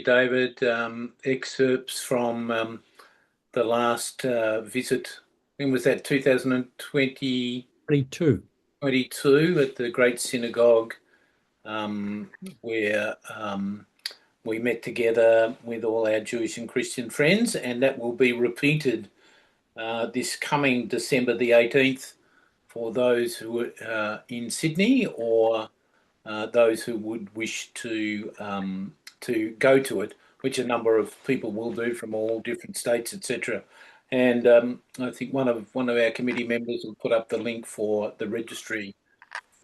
David, excerpts from the last visit. When was that? 2022 at the Great Synagogue, where we met together with all our Jewish and Christian friends, and that will be repeated this coming December the 18th for those who are in Sydney or those who would wish to go to it, which a number of people will do from all different states, etc. And I think one of our committee members will put up the link for the registry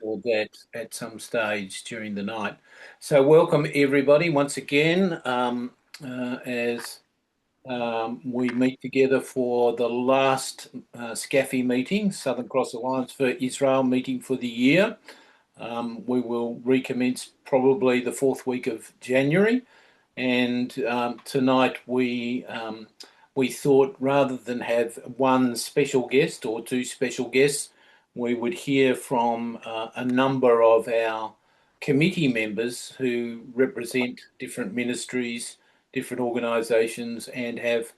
for that at some stage during the night. So welcome everybody once again as we meet together for the last SCAFI meeting, Southern Cross Alliance for Israel meeting for the year. We will recommence probably the fourth week of January, and tonight we thought rather than have one special guest or two special guests, we would hear from a number of our committee members who represent different ministries, different organisations, and have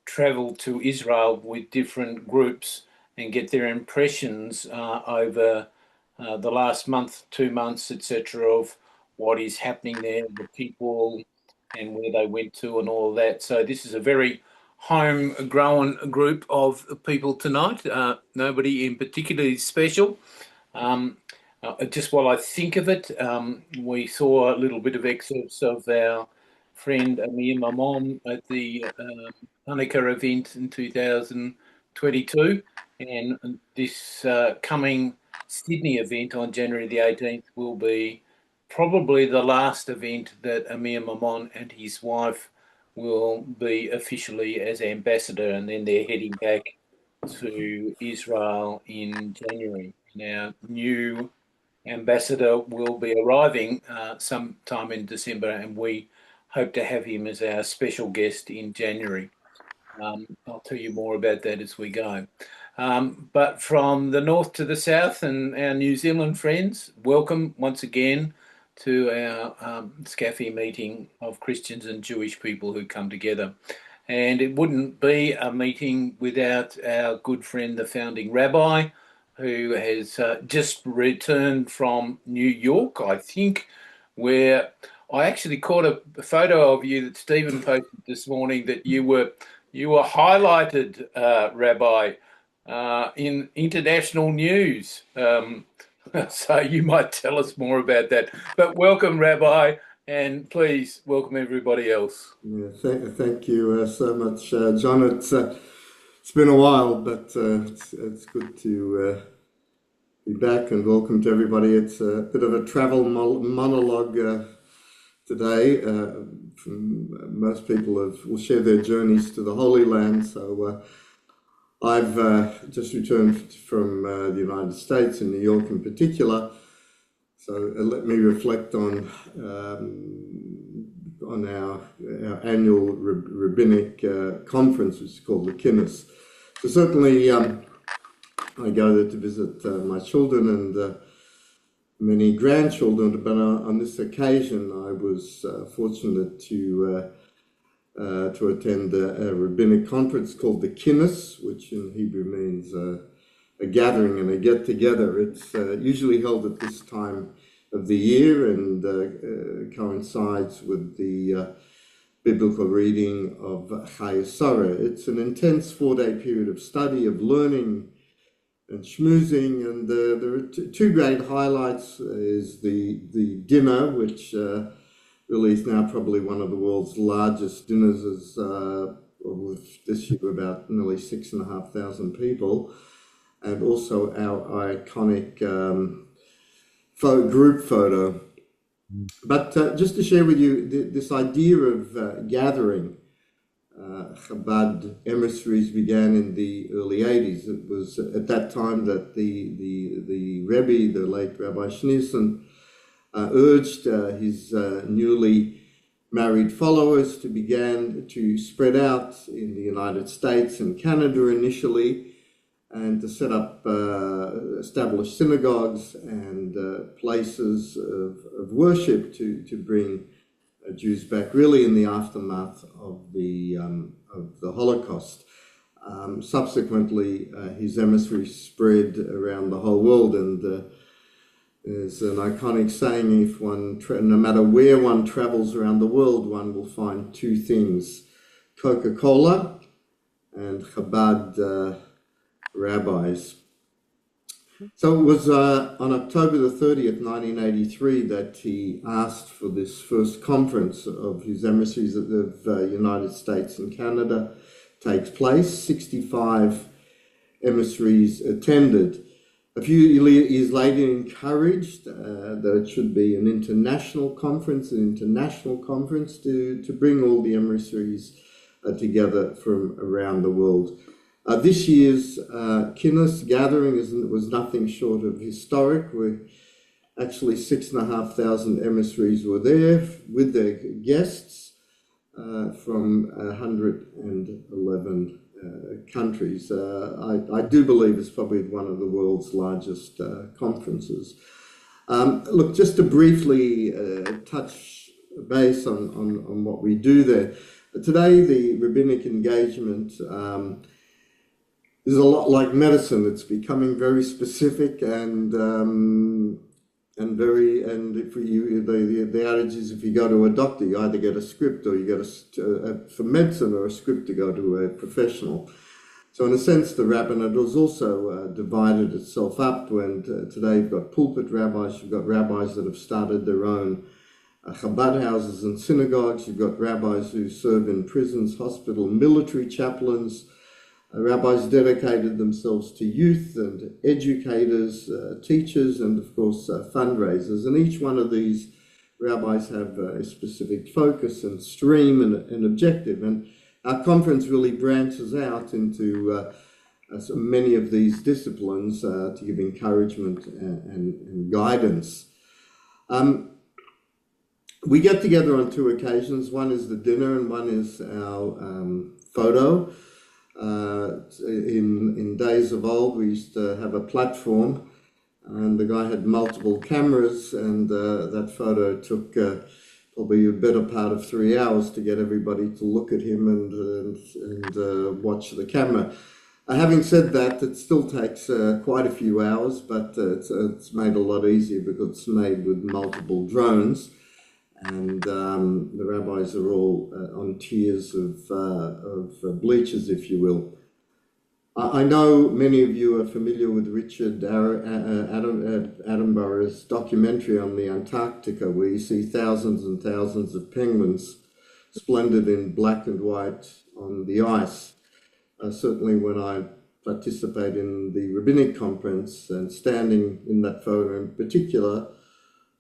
travelled to Israel with different groups and get their impressions over the last month, 2 months, etc., of what is happening there, the people, and where they went to, and all of that. So this is a very homegrown group of people tonight. Nobody in particular special. Just while I think of it, we saw a little bit of excerpts of our friend Amir Mamon at the Hanukkah event in 2022, and this coming Sydney event on January the 18th will be probably the last event that Amir Mamon and his wife will be officially as ambassador, and then they're heading back to Israel in January. Now, new ambassador will be arriving sometime in December, and we hope to have him as our special guest in January. I'll tell you more about that as we go. But from the north to the south and our New Zealand friends, welcome once again to our SCAFI meeting of Christians and Jewish people who come together. And it wouldn't be a meeting without our good friend, the founding rabbi, who has just returned from New York, I think, where I actually caught a photo of you that Stephen posted this morning that you were highlighted, Rabbi, in international news. So you might tell us more about that. But welcome, Rabbi, and please welcome everybody else. Yeah, thank you so much, John. It's been a while, but it's good to be back, and welcome to everybody. It's a bit of a travel monologue today. Most people will share their journeys to the Holy Land, so I've just returned from the United States, in New York in particular. So let me reflect on our annual rabbinic conference, which is called the Kinnis. So certainly I go there to visit my children and many grandchildren, but on this occasion I was fortunate to attend a rabbinic conference called the Kinnis, which in Hebrew means a gathering and a get-together. It's usually held at this time of the year and coincides with the biblical reading of Chayei. It's an intense 4-day period of study, of learning and schmoozing, and there are two great highlights. Is the dinner, which really is now probably one of the world's largest dinners, with this year about nearly 6,500 people, and also our iconic group photo. But just to share with you this idea of gathering, Chabad emissaries began in the early 80s. It was at that time that the Rebbe, the late Rabbi Schneerson, urged his newly married followers to begin to spread out in the United States and Canada initially, and to set up established synagogues and places of worship to bring Jews back, really in the aftermath of the Holocaust. Subsequently, his emissary spread around the whole world, and there's an iconic saying: if one, no matter where one travels around the world, one will find two things: Coca-Cola and Chabad rabbis. So it was on October the 30th, 1983, that he asked for this first conference of his emissaries of the United States and Canada takes place. 65 emissaries attended. A few years later, encouraged that it should be an international conference to bring all the emissaries together from around the world. This year's Kinnis gathering was nothing short of historic. Actually 6,500 emissaries were there with their guests from 111 countries. I do believe it's probably one of the world's largest conferences. Look, just to briefly touch base on what we do there. Today, the rabbinic engagement is a lot like medicine. It's becoming very specific and if the adage is, if you go to a doctor, you either get a script or you get for medicine, or a script to go to a professional. So in a sense, the rabbinate has also divided itself up. And today you've got pulpit rabbis, you've got rabbis that have started their own Chabad houses and synagogues, you've got rabbis who serve in prisons, hospital, military chaplains. Rabbis dedicated themselves to youth and educators, teachers, and of course fundraisers. And each one of these rabbis have a specific focus and stream and objective. And our conference really branches out into so many of these disciplines to give encouragement and guidance. We get together on two occasions. One is the dinner and one is our photo. In days of old, we used to have a platform, and the guy had multiple cameras, and that photo took probably a better part of 3 hours to get everybody to look at him and watch the camera. Having said that, it still takes quite a few hours, but it's made a lot easier because it's made with multiple drones. And the rabbis are all on tiers of bleachers, if you will. I know many of you are familiar with Richard Attenborough's documentary on the Antarctica, where you see thousands and thousands of penguins splendid in black and white on the ice. Certainly when I participate in the rabbinic conference and standing in that photo in particular,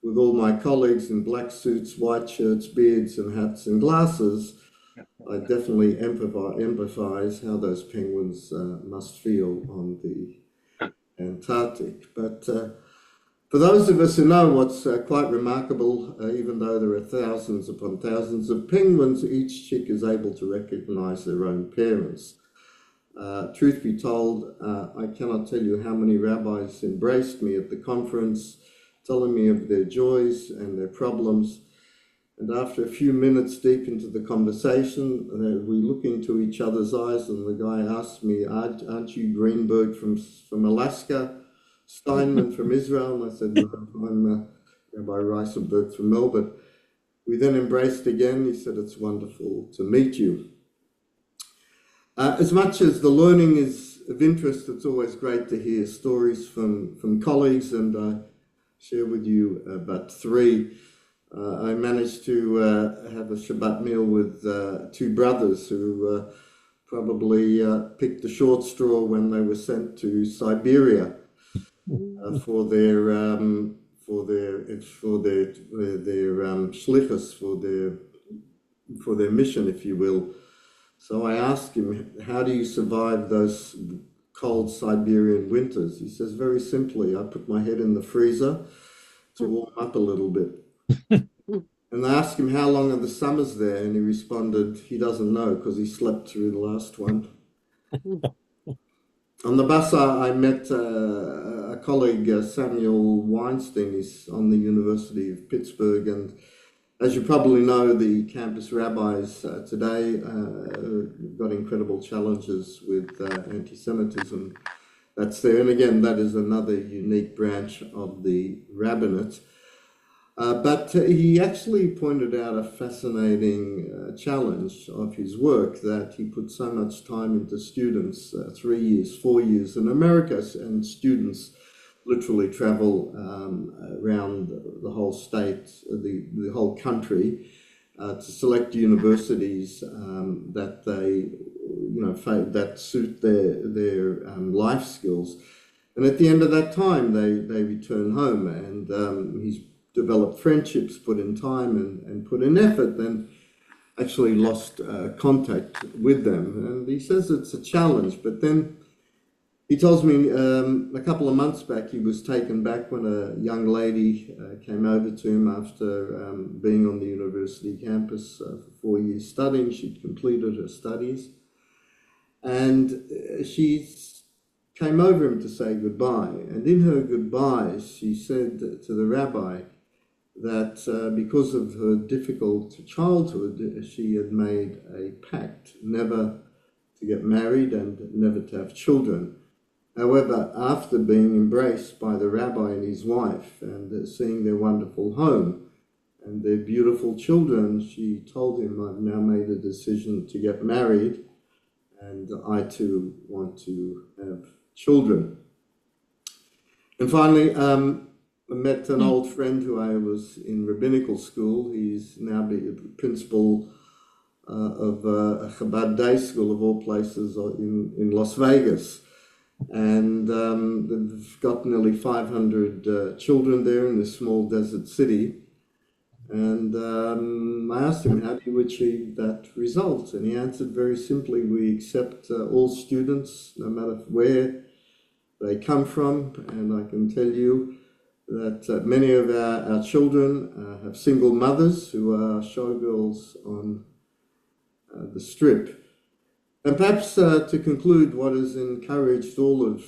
with all my colleagues in black suits, white shirts, beards and hats and glasses, I definitely empathize how those penguins must feel on the Antarctic. But for those of us who know what's quite remarkable, even though there are thousands upon thousands of penguins, each chick is able to recognize their own parents. Truth be told, I cannot tell you how many rabbis embraced me at the conference, telling me of their joys and their problems. And after a few minutes deep into the conversation, we look into each other's eyes, and the guy asked me, aren't you Greenberg from Alaska, Steinman from Israel? And I said, no, I'm Rabbi Reisenberg from Melbourne. We then embraced again. He said, it's wonderful to meet you. As much as the learning is of interest, it's always great to hear stories from colleagues, and I share with you about three. I managed to have a Shabbat meal with two brothers who probably picked the short straw when they were sent to Siberia for their shlichus, for their mission, if you will. So I asked him, how do you survive those cold Siberian winters? He says, very simply, I put my head in the freezer to warm up a little bit. And I asked him, how long are the summers there? And he responded, he doesn't know because he slept through the last one. On the bus, I met a colleague, Samuel Weinstein. He's on the University of Pittsburgh, and As you probably know, the campus rabbis today got incredible challenges with anti-Semitism. That's there, and again, that is another unique branch of the rabbinate. But he actually pointed out a fascinating challenge of his work, that he put so much time into students, 3 years, 4 years in America, and students literally travel around the whole state, the whole country, to select universities that they, that suit their life skills. And at the end of that time, they return home, and he's developed friendships, put in time and put in effort, and actually lost contact with them. And he says it's a challenge, but then he tells me a couple of months back he was taken back when a young lady came over to him after being on the university campus for 4 years studying. She'd completed her studies, and she came over him to say goodbye. And in her goodbyes, she said to the rabbi that because of her difficult childhood, she had made a pact never to get married and never to have children. However, after being embraced by the rabbi and his wife and seeing their wonderful home and their beautiful children, she told him, I've now made a decision to get married, and I too want to have children. And finally, I met an old friend who I was in rabbinical school. He's now the principal of a Chabad day school, of all places, in Las Vegas. And they've got nearly 500 children there in this small desert city. And I asked him, how do you achieve that result? And he answered very simply, we accept all students, no matter where they come from. And I can tell you that many of our children have single mothers who are showgirls on the strip. And perhaps to conclude, what has encouraged all of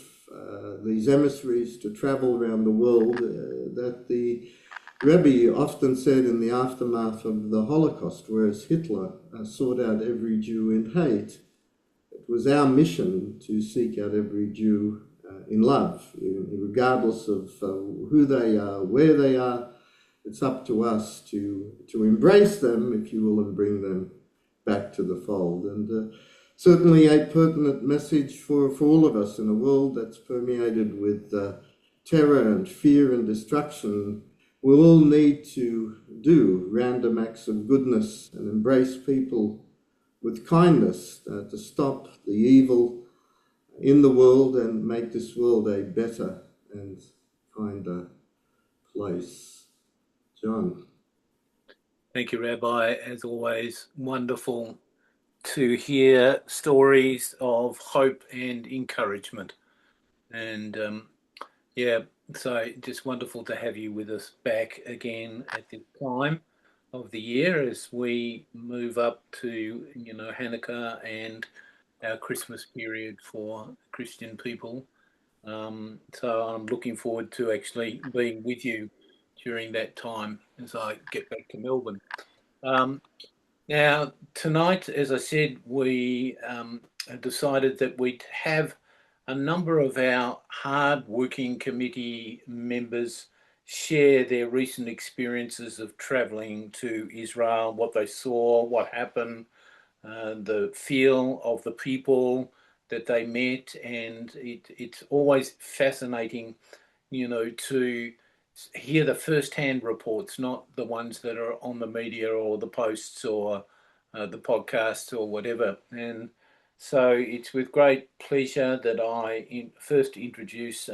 these emissaries to travel around the world, that the Rebbe often said in the aftermath of the Holocaust, whereas Hitler sought out every Jew in hate, it was our mission to seek out every Jew in love, regardless of who they are, where they are. It's up to us to embrace them, if you will, and bring them back to the fold. And certainly a pertinent message for all of us in a world that's permeated with terror and fear and destruction. We all need to do random acts of goodness and embrace people with kindness to stop the evil in the world and make this world a better and kinder place. John. Thank you, Rabbi. As always, wonderful to hear stories of hope and encouragement. And yeah, so just wonderful to have you with us back again at this time of the year as we move up to, Hanukkah and our Christmas period for Christian people. So I'm looking forward to actually being with you during that time as I get back to Melbourne. Um, Now, tonight, as I said, we decided that we'd have a number of our hard-working committee members share their recent experiences of travelling to Israel, what they saw, what happened, the feel of the people that they met, and it's always fascinating, to hear the first-hand reports, not the ones that are on the media or the posts or the podcasts or whatever. And so it's with great pleasure that I first introduce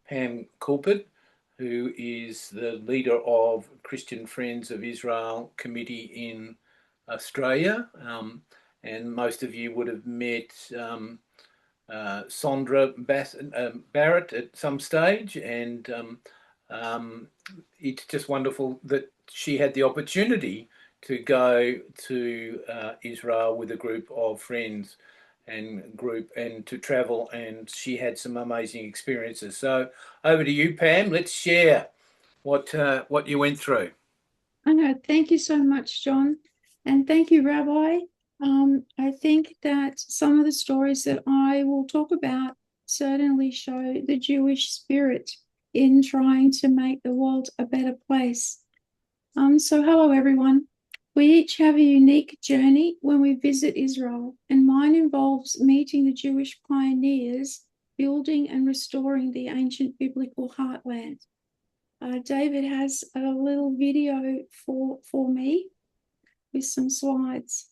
Pam Coulpit, who is the leader of Christian Friends of Israel Committee in Australia. And most of you would have met Sandra Barrett at some stage, and it's just wonderful that she had the opportunity to go to Israel with a group of friends and to travel, and she had some amazing experiences. So over to you, Pam. Let's share what you went through. I know. Thank you so much, John. And thank you, Rabbi. I think that some of the stories that I will talk about certainly show the Jewish spirit in trying to make the world a better place. So hello, everyone. We each have a unique journey when we visit Israel, and mine involves meeting the Jewish pioneers, building and restoring the ancient biblical heartland. David has a little video for me with some slides.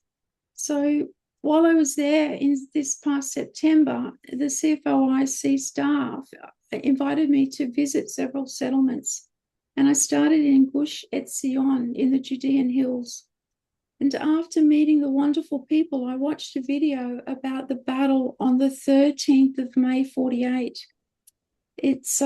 So while I was there in this past September, the CFOIC staff invited me to visit several settlements, and I started in Gush Etzion in the Judean hills. And after meeting the wonderful people, I watched a video about the battle on the 13th of May 48. It's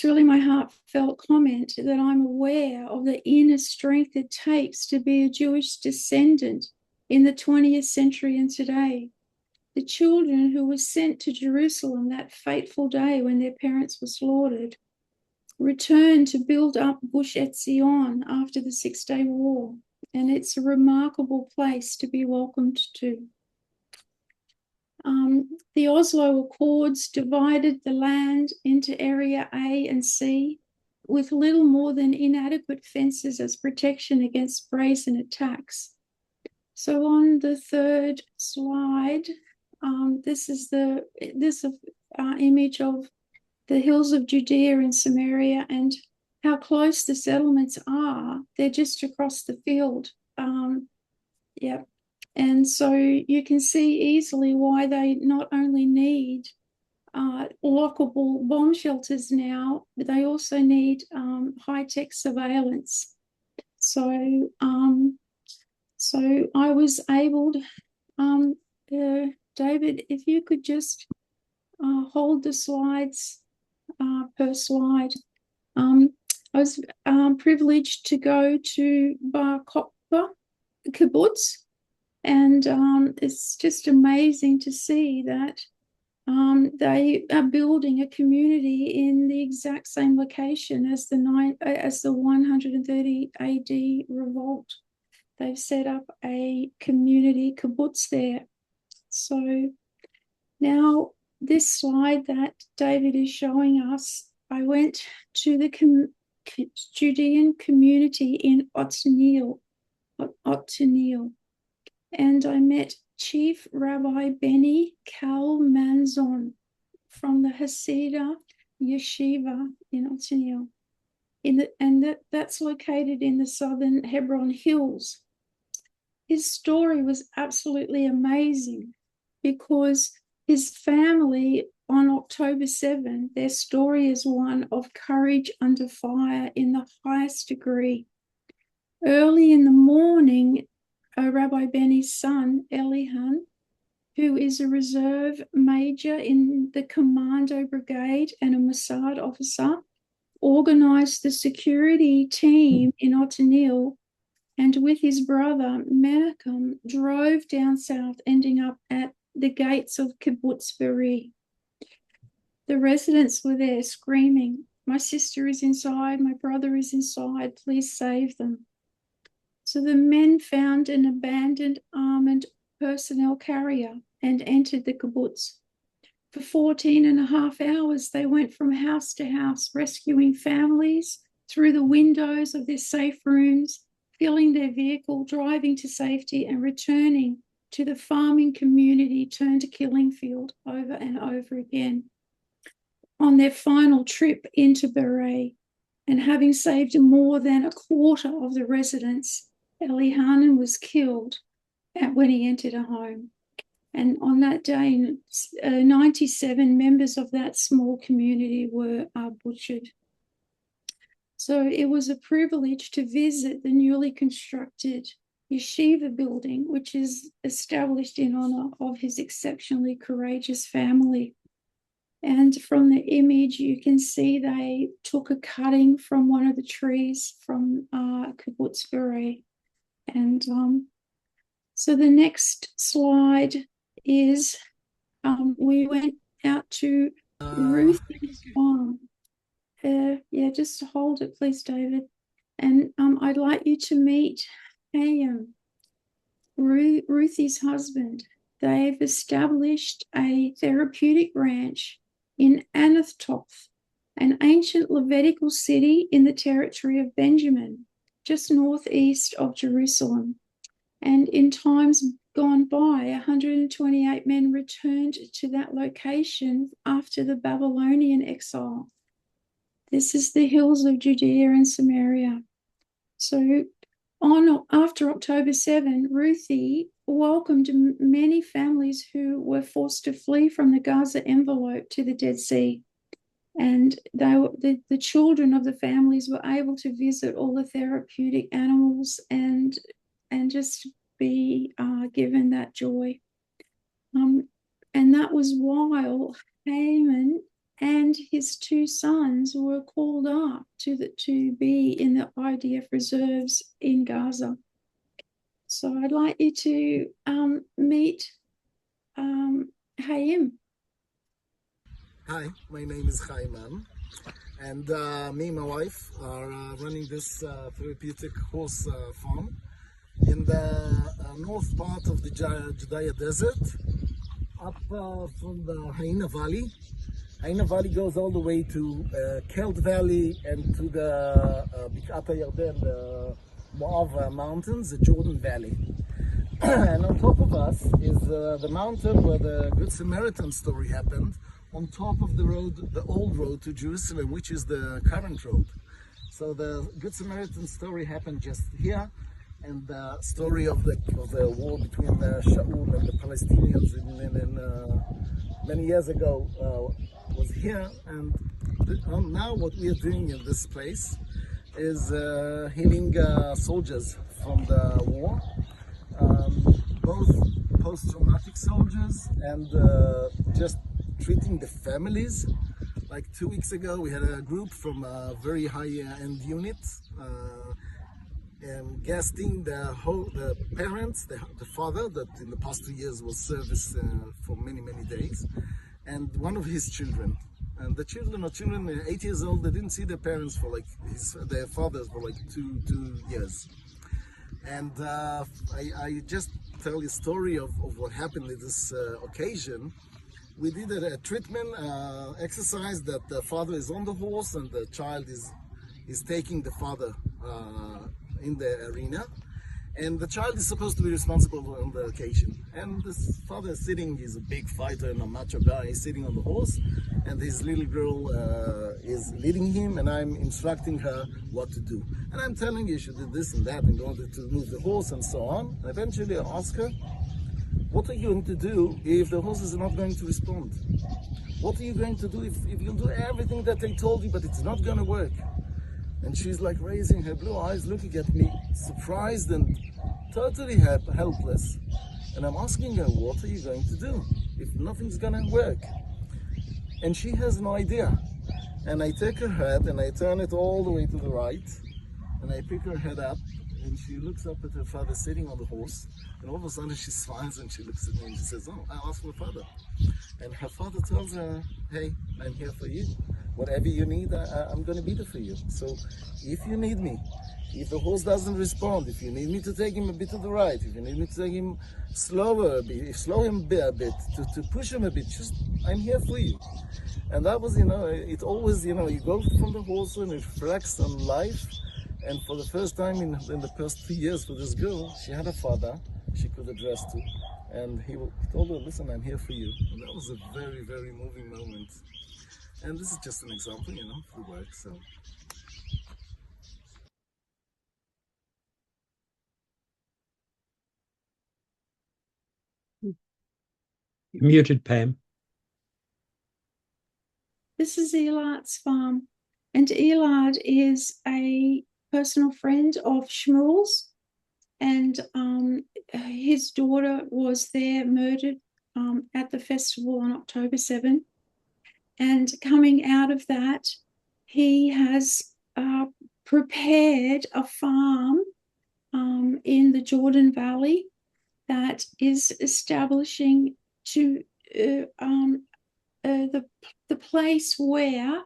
really my heartfelt comment that I'm aware of the inner strength it takes to be a Jewish descendant in the 20th century and today. The children who were sent to Jerusalem that fateful day when their parents were slaughtered returned to build up Gush Etzion after the Six-Day War, and it's a remarkable place to be welcomed to. The Oslo Accords divided the land into Area A and C with little more than inadequate fences as protection against brazen attacks. So on the third slide, this is the image of the hills of Judea and Samaria and how close the settlements are. They're just across the field. Yeah. And so you can see easily why they not only need lockable bomb shelters now, but they also need high-tech surveillance. So, so I was able to, David, if you could just hold the slides per slide. I was privileged to go to Bar Kokhba kibbutz, and it's just amazing to see that they are building a community in the exact same location as the 130 AD revolt. They've set up a community kibbutz there. So now this slide that David is showing us, I went to the Judean community in Otniel, and I met Chief Rabbi Benny Kalmanzon from the Hasidah Yeshiva in Otniel. That's located in the southern Hebron Hills. His story was absolutely amazing because his family on October 7, their story is one of courage under fire in the highest degree. Early in the morning, Rabbi Benny's son, Elihan, who is a reserve major in the Commando Brigade and a Mossad officer, organized the security team in Otniel, and with his brother Menachem drove down south, ending up at the gates of Kibbutz Be'eri. The residents were there screaming, "My sister is inside, my brother is inside, please save them." So the men found an abandoned armored personnel carrier and entered the kibbutz. For 14 and a half hours, they went from house to house, rescuing families through the windows of their safe rooms, filling their vehicle, driving to safety, and returning to the farming community turned killing field over and over again. On their final trip into Be'eri, and having saved more than a quarter of the residents, Elihanan was killed when he entered a home. And on that day, 97 members of that small community were butchered. So it was a privilege to visit the newly constructed yeshiva building, which is established in honor of his exceptionally courageous family. And from the image, you can see they took a cutting from one of the trees from Kibbutz Be'eri. And so the next slide is we went out to Ruth's farm. Yeah, just hold it, please, David. And I'd like you to meet Ruthie's husband. They've established a therapeutic ranch in Anathoth, an ancient Levitical city in the territory of Benjamin, just northeast of Jerusalem. And in times gone by, 128 men returned to that location after the Babylonian exile. This is the hills of Judea and Samaria. So after October 7, Ruthie welcomed many families who were forced to flee from the Gaza envelope to the Dead Sea. And the children of the families were able to visit all the therapeutic animals and just be given that joy. And that was while Haman and his two sons were called up to be in the IDF reserves in Gaza. So I'd like you to meet Hayim. Hi, my name is Chaim, and me and my wife are running this therapeutic horse farm in the north part of the Judea Desert, up from the Haina Valley. Haina Valley goes all the way to Kelt Valley and to the Bikat Yarden, the Moab Mountains, the Jordan Valley. And on top of us is the mountain where the Good Samaritan story happened, on top of the road, the old road to Jerusalem, which is the current road. So the Good Samaritan story happened just here, and the story of the war between Shaul and the Palestinians many years ago was here. And now what we are doing in this place is healing soldiers from the war, both post-traumatic soldiers and just treating the families. Like 2 weeks ago, we had a group from a very high-end unit and guesting the parents, the father that in the past 2 years was service for many days, and one of his children. And the children are 8 years old. They didn't see their parents for their fathers for 2 years. And I just tell you a story of what happened at this occasion. We did a treatment exercise that the father is on the horse and the child is taking the father in the arena, and the child is supposed to be responsible on the occasion. And this father is sitting, he's a big fighter and a macho guy, he's sitting on the horse, and his little girl is leading him, and I'm instructing her what to do. And I'm telling you, she did this and that in order to move the horse and so on. And eventually I ask her, what are you going to do if the horse is not going to respond? What are you going to do if you do everything that they told you, but it's not going to work? And she's like raising her blue eyes, looking at me, surprised and totally helpless. And I'm asking her, what are you going to do if nothing's going to work? And she has no idea. And I take her head and I turn it all the way to the right. And I pick her head up, and she looks up at her father sitting on the horse. And all of a sudden she smiles and she looks at me and she says, oh, I asked my father. And her father tells her, hey, I'm here for you. Whatever you need, I'm going to be there for you. So if you need me, if the horse doesn't respond, if you need me to take him a bit to the right, if you need me to take him slower a bit, slow him a bit, to push him a bit, just, I'm here for you. And that was, it always, you go from the horse and it reflects on life. And for the first time in the past 2 years for this girl, she had a father she could address to. And he told her, listen, I'm here for you. And that was a very, very moving moment. And this is just an example, through work, so. You're muted, Pam. This is Elad's farm, and Elad is a personal friend of Shmuel's, and his daughter was there murdered at the festival on October 7. And coming out of that, he has prepared a farm in the Jordan Valley that is establishing to the place where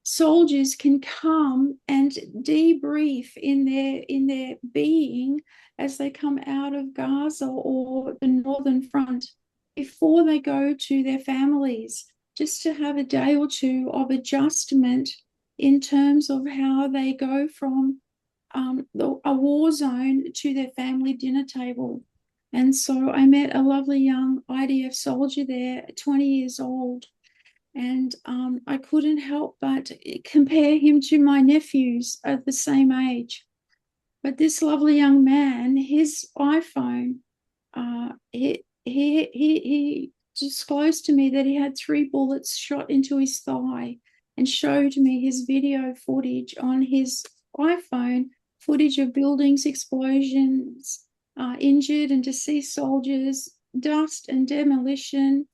soldiers can come and debrief in their being as they come out of Gaza or the Northern Front before they go to their families, just to have a day or two of adjustment in terms of how they go from a war zone to their family dinner table. And so I met a lovely young IDF soldier there, 20 years old, and I couldn't help but compare him to my nephews of the same age. But this lovely young man, his iPhone, he disclosed to me that he had 3 bullets shot into his thigh, and showed me his video footage on his iPhone, footage of buildings, explosions, injured and deceased soldiers, dust and demolition,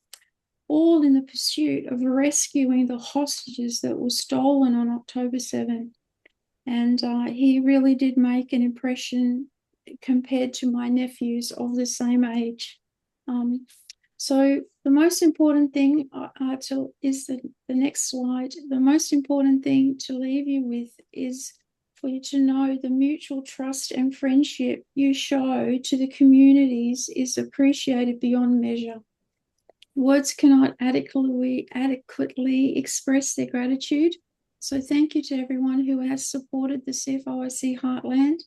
all in the pursuit of rescuing the hostages that were stolen on October 7. And he really did make an impression compared to my nephews of the same age. So the most important thing is the next slide. The most important thing to leave you with is for you to know the mutual trust and friendship you show to the communities is appreciated beyond measure. Words cannot adequately express their gratitude. So thank you to everyone who has supported the CFOIC Heartland.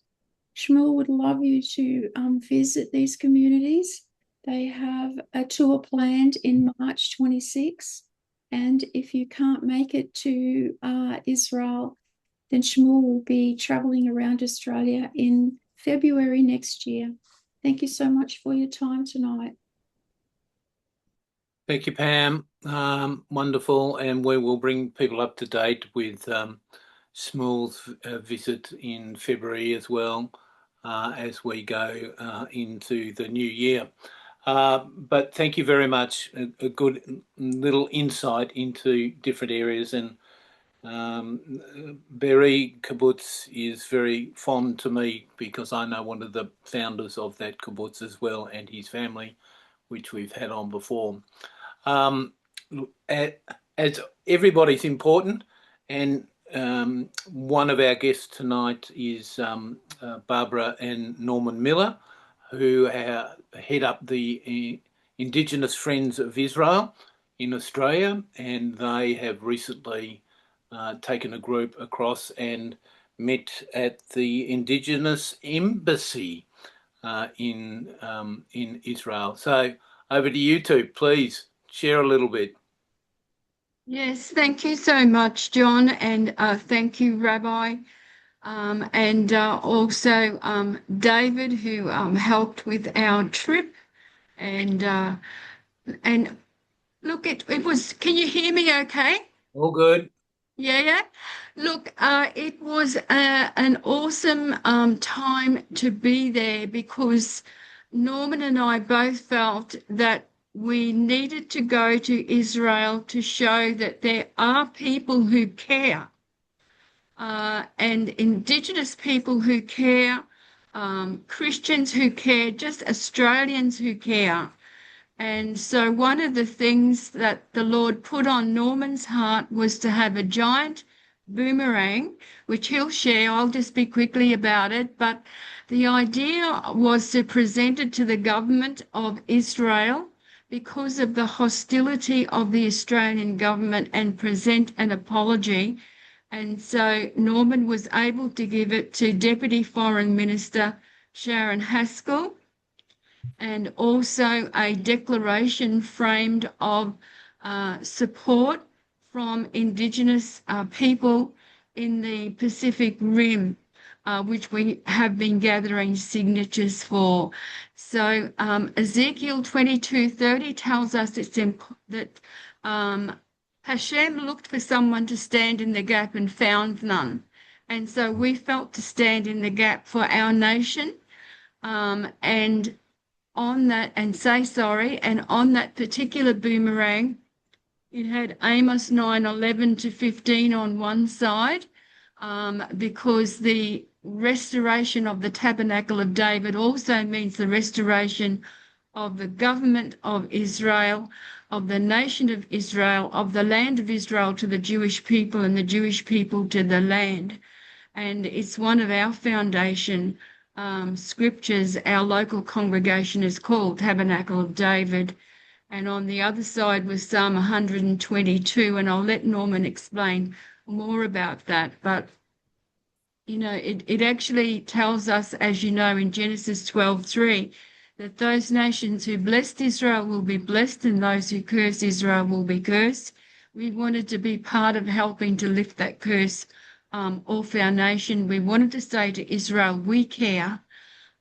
Shmuel would love you to visit these communities. They have a tour planned in March 26. And if you can't make it to Israel, then Shmuel will be traveling around Australia in February next year. Thank you so much for your time tonight. Thank you, Pam. Wonderful, and we will bring people up to date with Shmuel's visit in February as well as we go into the new year. But thank you very much. A good little insight into different areas, and Berry Kibbutz is very fond to me because I know one of the founders of that kibbutz as well, and his family, which we've had on before. As everybody's important, and one of our guests tonight is Barbara and Norman Miller, who head up the Indigenous Friends of Israel in Australia, and they have recently taken a group across and met at the Indigenous Embassy in Israel. So over to you two, please share a little bit. Yes, thank you so much, John, and thank you, Rabbi, and also David, who helped with our trip, and look, it was. Can you hear me? Okay. All good. Yeah. Look, it was an awesome time to be there because Norman and I both felt that we needed to go to Israel to show that there are people who care, and Indigenous people who care, Christians who care, just Australians who care. And so one of the things that the Lord put on Norman's heart was to have a giant boomerang, which he'll share. I'll just speak quickly about it. But the idea was to present it to the government of Israel because of the hostility of the Australian government and present an apology. And so Norman was able to give it to Deputy Foreign Minister Sharon Haskell, and also a declaration framed of support from Indigenous people in the Pacific Rim, which we have been gathering signatures for. So Ezekiel 22:30 tells us that Hashem looked for someone to stand in the gap and found none. And so we felt to stand in the gap for our nation, and on that, and say sorry, and on that particular boomerang, it had Amos 9:11 to 15 on one side, because the restoration of the tabernacle of David also means the restoration of the government of Israel, of the nation of Israel, of the land of Israel to the Jewish people and the Jewish people to the land. And it's one of our foundation scriptures. Our local congregation is called Tabernacle of David. And on the other side was Psalm 122, and I'll let Norman explain more about that. But, you know, it actually tells us, as you know, in Genesis 12:3, that those nations who blessed Israel will be blessed and those who curse Israel will be cursed. We wanted to be part of helping to lift that curse off our nation. We wanted to say to Israel, we care.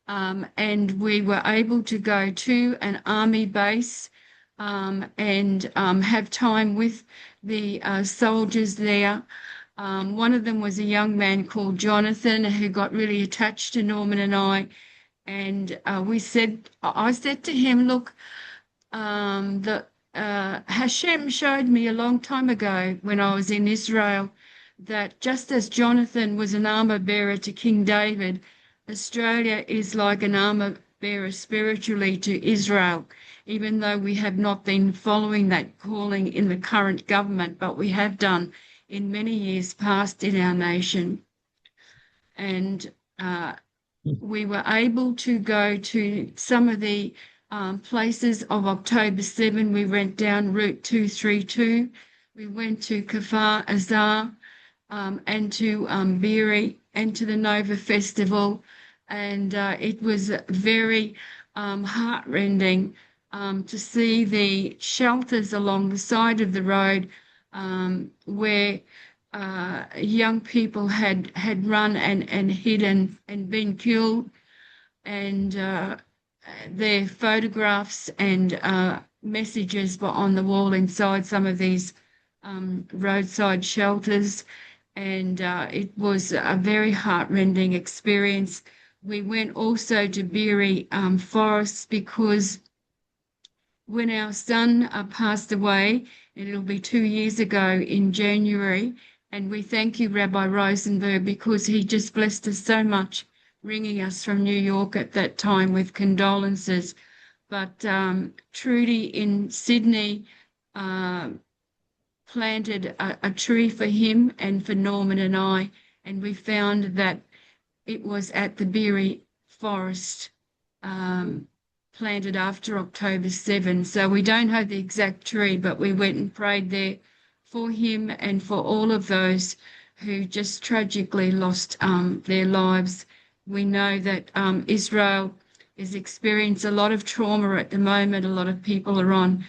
And we were able to go to an army base and have time with the soldiers there. One of them was a young man called Jonathan who got really attached to Norman and I. And I said to him, look, Hashem showed me a long time ago when I was in Israel that just as Jonathan was an armor bearer to King David, Australia is like an armor bearer spiritually to Israel, even though we have not been following that calling in the current government, but we have done in many years past in our nation. And we were able to go to some of the places of October 7. We went down Route 232. We went to Kfar Azar and to Beery and to the Nova Festival. And it was very heartrending to see the shelters along the side of the road where young people had run and hidden and been killed, and their photographs and messages were on the wall inside some of these roadside shelters, and it was a very heartrending experience. We went also to Beery Forest because when our son passed away, and it'll be 2 years ago in January, and we thank you, Rabbi Rosenberg, because he just blessed us so much, ringing us from New York at that time with condolences. But Trudy in Sydney planted a tree for him and for Norman and I, and we found that it was at the Beery Forest, planted after October 7. So we don't have the exact tree, but we went and prayed there for him and for all of those who just tragically lost their lives. We know that Israel is experiencing a lot of trauma at the moment. A lot of people are on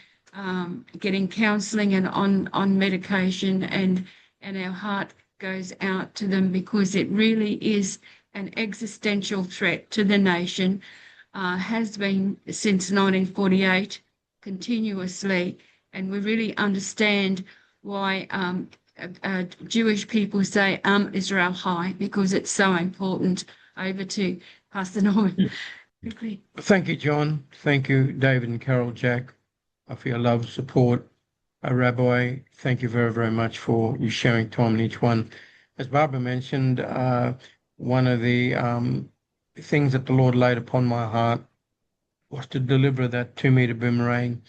getting counselling and on medication, and our heart goes out to them because it really is an existential threat to the nation, has been since 1948 continuously, and we really understand why Jewish people say Israel High, because it's so important. Over to Pastor Norman. Quickly. Thank you, John. Thank you, David and Carol Jack, for your love, support. Rabbi, thank you very, very much for you sharing time in each one. As Barbara mentioned, one of the things that the Lord laid upon my heart was to deliver that 2-meter boomerang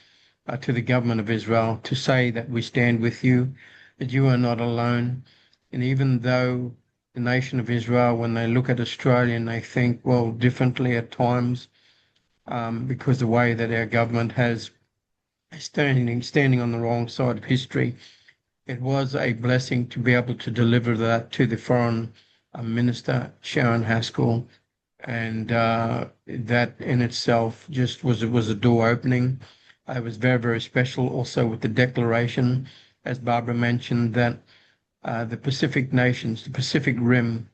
to the government of Israel, to say that we stand with you, that you are not alone. And even though the nation of Israel, when they look at Australia and they think, well, differently at times, because the way that our government has standing on the wrong side of history, it was a blessing to be able to deliver that to the foreign minister, Sharon Haskell, and that in itself just was a door opening. It was very, very special also with the declaration, as Barbara mentioned, that the Pacific nations, the Pacific Rim,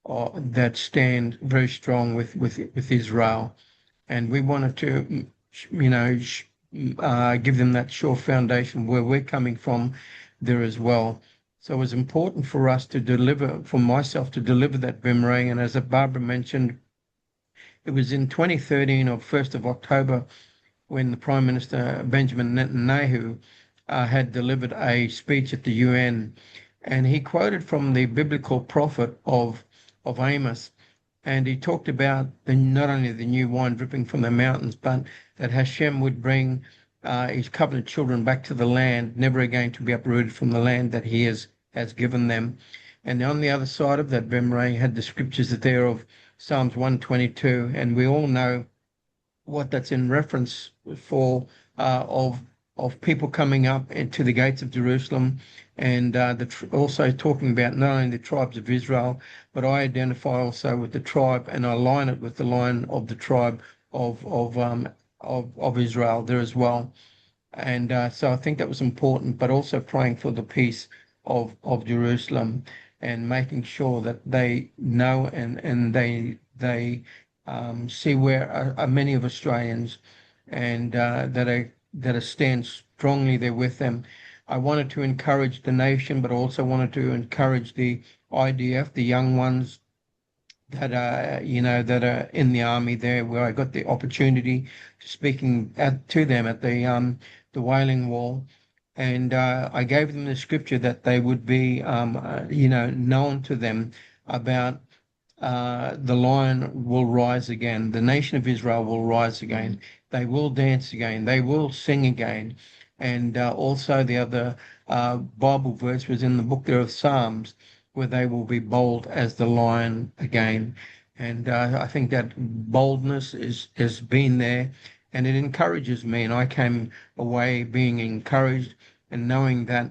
that stand very strong with Israel. And we wanted to, give them that sure foundation where we're coming from there as well. So it was important for us to deliver, for myself to deliver that boomerang. And as Barbara mentioned, it was in 2013 or 1st of October when the Prime Minister Benjamin Netanyahu had delivered a speech at the UN, and he quoted from the biblical prophet of Amos, and he talked about not only the new wine dripping from the mountains, but that Hashem would bring his covenant children back to the land, never again to be uprooted from the land that he has given them. And on the other side of that, Vemre had the scriptures there of Psalms 122, and we all know what that's in reference for of people coming up into the gates of Jerusalem, and also talking about not only the tribes of Israel, but I identify also with the tribe, and I align it with the line of the tribe of Israel there as well. And so I think that was important, but also praying for the peace of Jerusalem and making sure that they know and they see where are many of Australians and that are stand strongly there with them. I wanted to encourage the nation, but also wanted to encourage the IDF, the young ones that are that are in the army there, where I got the opportunity to speaking to them at the Wailing Wall, and I gave them the scripture that they would be known to them about the lion will rise again, the nation of Israel will rise again, they will dance again, they will sing again. And also the other Bible verse was in the book there of Psalms, where they will be bold as the lion again. And I think that boldness has been there, and it encourages me. And I came away being encouraged and knowing that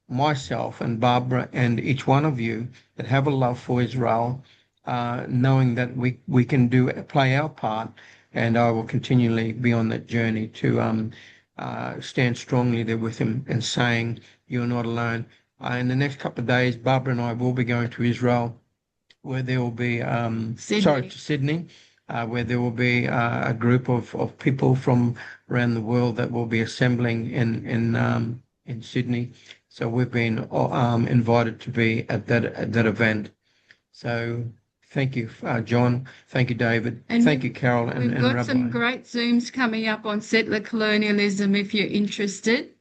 myself and Barbara and each one of you that have a love for Israel, knowing that we can play our part, and I will continually be on that journey to stand strongly there with him and saying, you're not alone. In the next couple of days, Barbara and I will be going to Israel, where there will be, to Sydney, where there will be a group of people from around the world that will be assembling in Sydney. So we've been invited to be at that event. So thank you, John. Thank you, David. And thank you, Carol. We've and got Rabbi. some great Zooms coming up on settler colonialism if you're interested.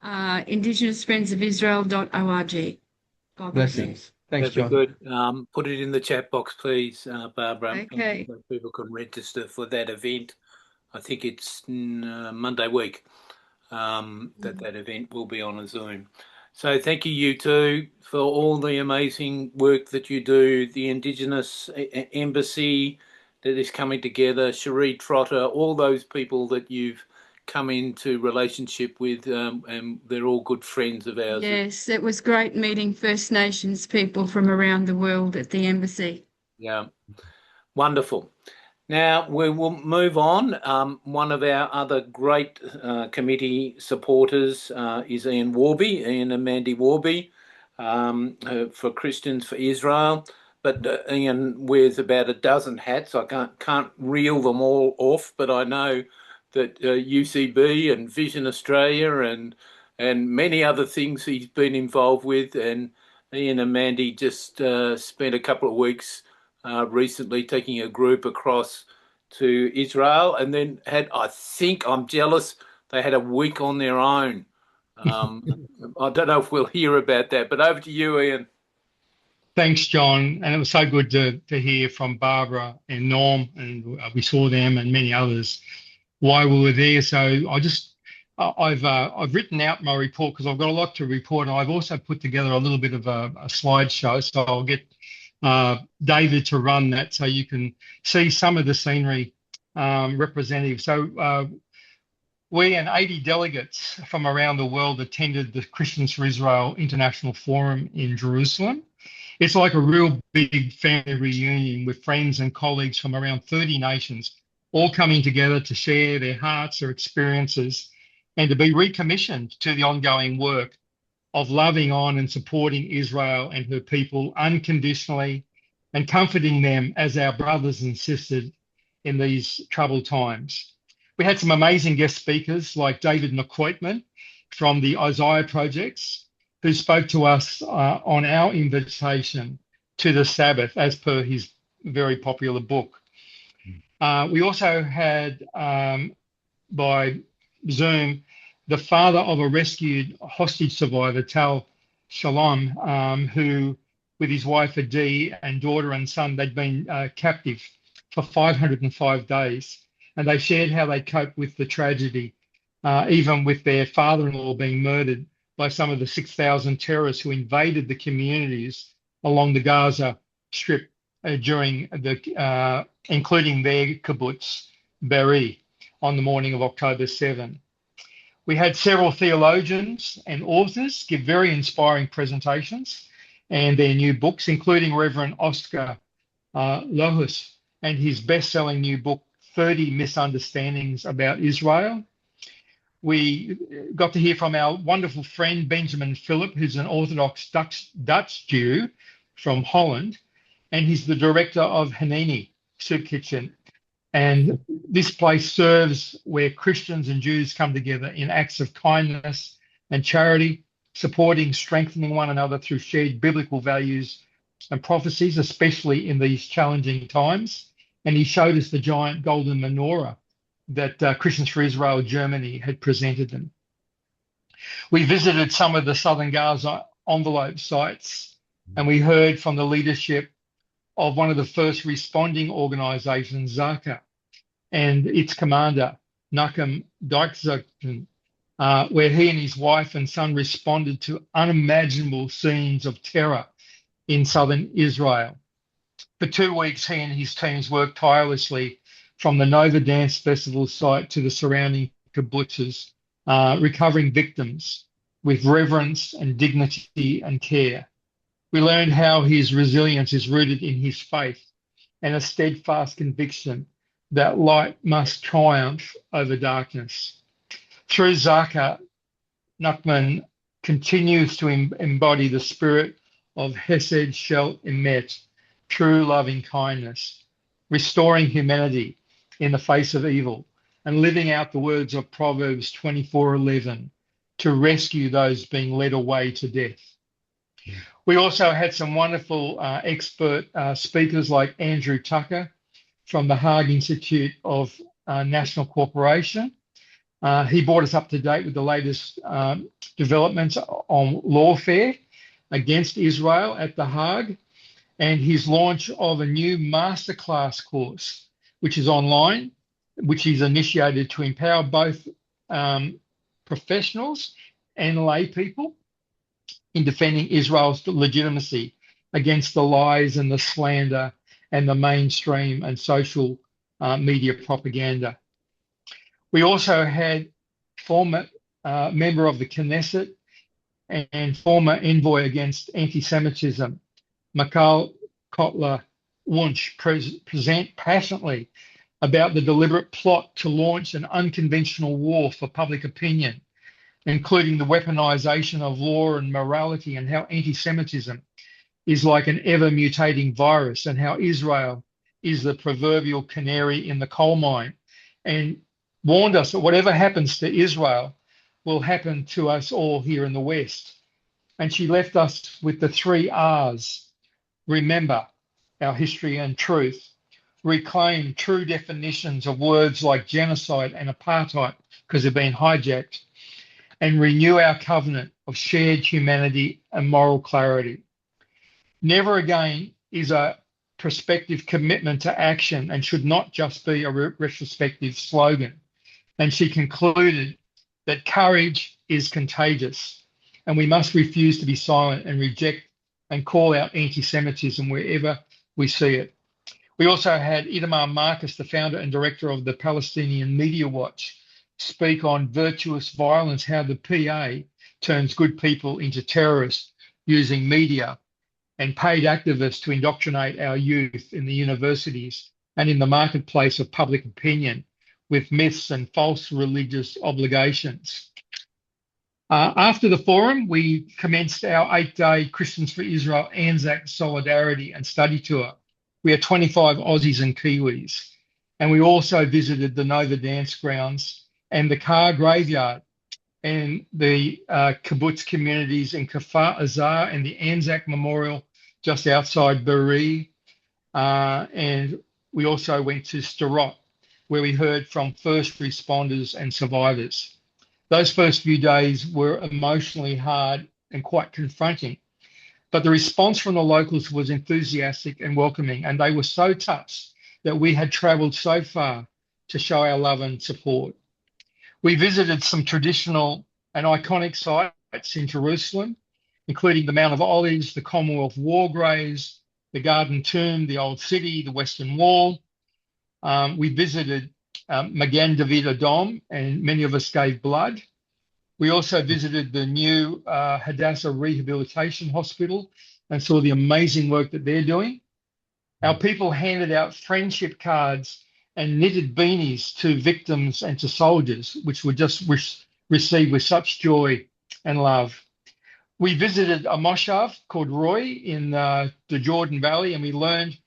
IndigenousFriendsofIsrael.org. God bless you. Blessings. Thanks, That'd John. be good. Put it in the chat box, please, Barbara. Okay. So people can register for that event. I think it's Monday week that event will be on a Zoom. So thank you two, for all the amazing work that you do. The Indigenous Embassy that is coming together, Cherie Trotter, all those people that you've come into relationship with, and they're all good friends of ours. Yes, it was great meeting First Nations people from around the world at the embassy. Yeah, wonderful. Now we will move on. One of our other great committee supporters is Ian and Mandy Warby, for Christians for Israel. But Ian wears about a dozen hats. I can't reel them all off, but I know that UCB and Vision Australia and many other things he's been involved with. And Ian and Mandy just spent a couple of weeks recently taking a group across to Israel, and then I think I'm jealous, they had a week on their own. I don't know if we'll hear about that, but over to you, Ian. Thanks, John. And it was so good to hear from Barbara and Norm, and we saw them and many others while we were there. So I've written out my report because I've got a lot to report. I've also put together a little bit of a slideshow, so I'll get David to run that so you can see some of the scenery represented. So we and 80 delegates from around the world attended the Christians for Israel International Forum in Jerusalem. It's like a real big family reunion with friends and colleagues from around 30 nations, all coming together to share their hearts, their experiences, and to be recommissioned to the ongoing work of loving on and supporting Israel and her people unconditionally and comforting them as our brothers and sisters in these troubled times. We had some amazing guest speakers like David McQuaitman from the Isaiah Projects, who spoke to us on our invitation to the Sabbath, as per his very popular book. We also had, by Zoom, the father of a rescued hostage survivor, Tal Shalom, who, with his wife Adi and daughter and son, they'd been captive for 505 days. and they shared how they coped with the tragedy, even with their father-in-law being murdered by some of the 6,000 terrorists who invaded the communities along the Gaza Strip during the, including their kibbutz, Be'eri, on the morning of October 7. We had several theologians and authors give very inspiring presentations and their new books, including Reverend Oscar Lohus and his best-selling new book, 30 Misunderstandings About Israel. We got to hear from our wonderful friend, Benjamin Philip, who's an Orthodox Dutch Jew from Holland, and he's the director of Hanini Soup Kitchen. And this place serves where Christians and Jews come together in acts of kindness and charity, supporting, strengthening one another through shared biblical values and prophecies, especially in these challenging times. And he showed us the giant golden menorah that Christians for Israel Germany had presented them. We visited some of the Southern Gaza envelope sites, and we heard from the leadership of one of the first responding organizations, Zaka, and its commander, Nakam Dijkzoeken, where he and his wife and son responded to unimaginable scenes of terror in southern Israel. For 2 weeks, he and his teams worked tirelessly from the Nova Dance Festival site to the surrounding kibbutzes, recovering victims with reverence and dignity and care. We learned how his resilience is rooted in his faith and a steadfast conviction that light must triumph over darkness. Through Zaka, Nachman continues to embody the spirit of Hesed Shel Emet, true loving kindness, restoring humanity in the face of evil, and living out the words of Proverbs 24:11 to rescue those being led away to death. We also had some wonderful expert speakers like Andrew Tucker from the Hague Institute of National Cooperation. He brought us up to date with the latest developments on lawfare against Israel at The Hague, and his launch of a new masterclass course, which is online, which he's initiated to empower both professionals and lay people in defending Israel's legitimacy against the lies and the slander and the mainstream and social media propaganda. We also had former member of the Knesset and former envoy against anti-Semitism, Michael Kotler-Wunsch, present passionately about the deliberate plot to launch an unconventional war for public opinion, including the weaponization of law and morality, and how anti-Semitism is like an ever-mutating virus, and how Israel is the proverbial canary in the coal mine, and warned us that whatever happens to Israel will happen to us all here in the West. And she left us with the 3 R's: remember our history and truth, reclaim true definitions of words like genocide and apartheid because they've been hijacked, and renew our covenant of shared humanity and moral clarity. Never again is a prospective commitment to action and should not just be a retrospective slogan. And she concluded that courage is contagious, and we must refuse to be silent and reject and call out anti-Semitism wherever we see it. We also had Itamar Marcus, the founder and director of the Palestinian Media Watch, speak on virtuous violence, how the PA turns good people into terrorists using media and paid activists to indoctrinate our youth in the universities and in the marketplace of public opinion with myths and false religious obligations. After the forum, we commenced our 8-day Christians for Israel Anzac Solidarity and Study Tour. We had 25 Aussies and Kiwis, and we also visited the Nova Dance Grounds and the car graveyard and the kibbutz communities in Kfar Azar and the Anzac Memorial just outside Be'eri. And we also went to Sderot, where we heard from first responders and survivors. Those first few days were emotionally hard and quite confronting, but the response from the locals was enthusiastic and welcoming, and they were so touched that we had travelled so far to show our love and support. We visited some traditional and iconic sites in Jerusalem, including the Mount of Olives, the Commonwealth War Graves, the Garden Tomb, the Old City, the Western Wall. We visited Magen David Adom, and many of us gave blood. We also visited the new Hadassah Rehabilitation Hospital and saw the amazing work that they're doing. Our people handed out friendship cards and knitted beanies to victims and to soldiers, which were just received with such joy and love. We visited a moshav called Roy in the Jordan Valley, and we learned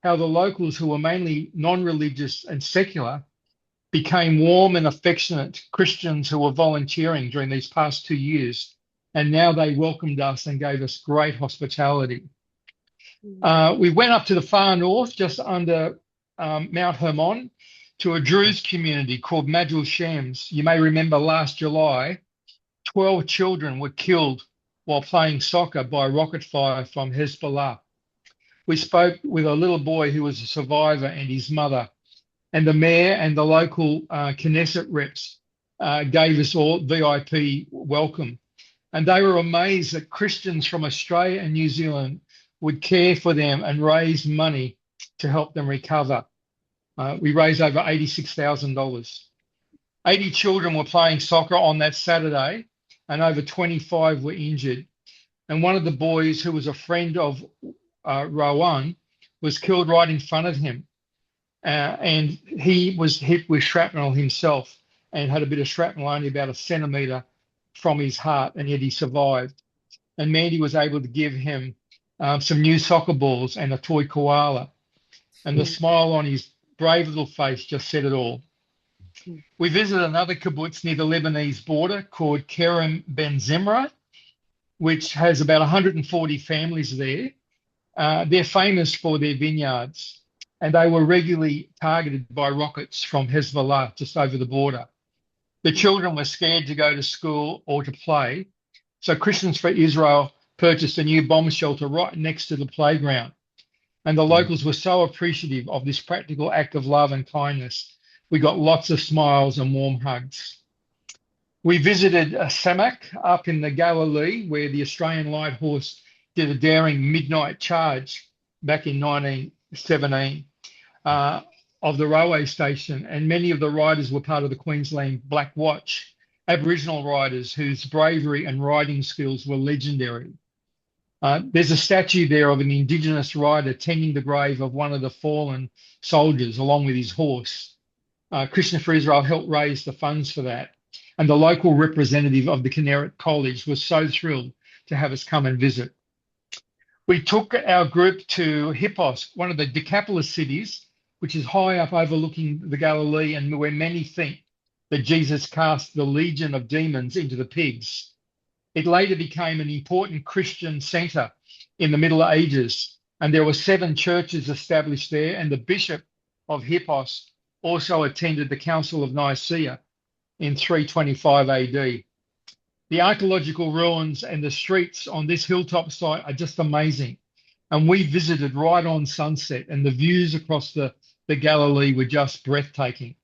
how the locals, who were mainly non-religious and secular, became warm and affectionate Christians who were volunteering during these past 2 years. And now they welcomed us and gave us great hospitality. We went up to the far north, just under Mount Hermon, to a Druze community called Majul Shams. You may remember last July, 12 children were killed while playing soccer by rocket fire from Hezbollah. We spoke with a little boy who was a survivor and his mother, and the mayor and the local Knesset reps gave us all VIP welcome. And they were amazed that Christians from Australia and New Zealand would care for them and raise money to help them recover. We raised over $86,000. 80 children were playing soccer on that Saturday, and over 25 were injured. And one of the boys, who was a friend of Rowan, was killed right in front of him. And he was hit with shrapnel himself and had a bit of shrapnel only about a centimetre from his heart, and yet he survived. And Mandy was able to give him some new soccer balls and a toy koala. And the smile on his brave little face just said it all. We visited another kibbutz near the Lebanese border called Kerem Ben Zimra, which has about 140 families there. They're famous for their vineyards, and they were regularly targeted by rockets from Hezbollah just over the border. The children were scared to go to school or to play, so Christians for Israel purchased a new bomb shelter right next to the playground. And the locals were so appreciative of this practical act of love and kindness. We got lots of smiles and warm hugs. We visited Samak up in the Galilee, where the Australian Light Horse did a daring midnight charge back in 1917 of the railway station, and many of the riders were part of the Queensland Black Watch, Aboriginal riders whose bravery and riding skills were legendary. There's a statue there of an Indigenous rider tending the grave of one of the fallen soldiers along with his horse. Christian for Israel helped raise the funds for that, and the local representative of the Kinneret College was so thrilled to have us come and visit. We took our group to Hippos, one of the Decapolis cities, which is high up overlooking the Galilee, and where many think that Jesus cast the legion of demons into the pigs. It later became an important Christian centre in the Middle Ages, and there were 7 churches established there, and the Bishop of Hippos also attended the Council of Nicaea in 325 AD. The archaeological ruins and the streets on this hilltop site are just amazing, and we visited right on sunset, and the views across the Galilee were just breathtaking.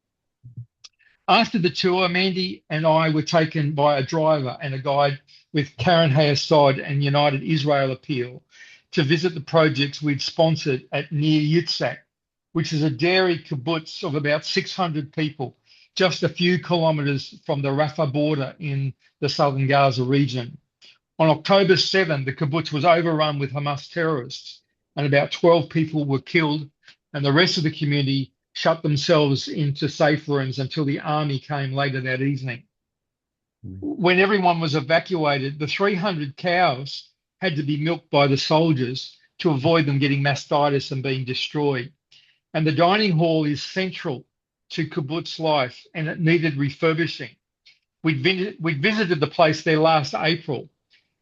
After the tour, Mandy and I were taken by a driver and a guide with Karen Hayasod and United Israel Appeal to visit the projects we'd sponsored at near Yitzhak, which is a dairy kibbutz of about 600 people, just a few kilometres from the Rafah border in the southern Gaza region. On October 7, the kibbutz was overrun with Hamas terrorists, and about 12 people were killed, and the rest of the community shut themselves into safe rooms until the army came later that evening. When everyone was evacuated, the 300 cows had to be milked by the soldiers to avoid them getting mastitis and being destroyed. And the dining hall is central to kibbutz life, and it needed refurbishing. We'd visited the place there last April,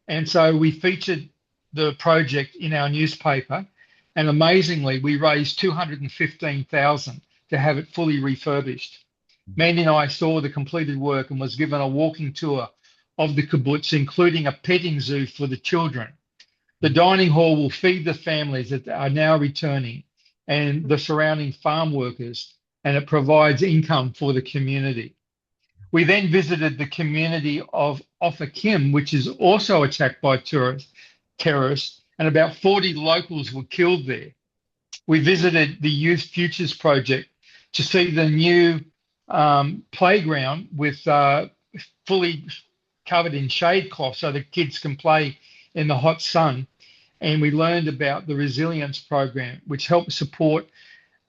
and so we featured the project in our newspaper, and amazingly, we raised $215,000 to have it fully refurbished. Mandy and I saw the completed work and was given a walking tour of the kibbutz, including a petting zoo for the children. The dining hall will feed the families that are now returning and the surrounding farm workers, and it provides income for the community. We then visited the community of Ofakim, which is also attacked by terrorists, and about 40 locals were killed there. We visited the Youth Futures Project to see the new playground with fully covered in shade cloth so the kids can play in the hot sun. And we learned about the resilience program, which helps support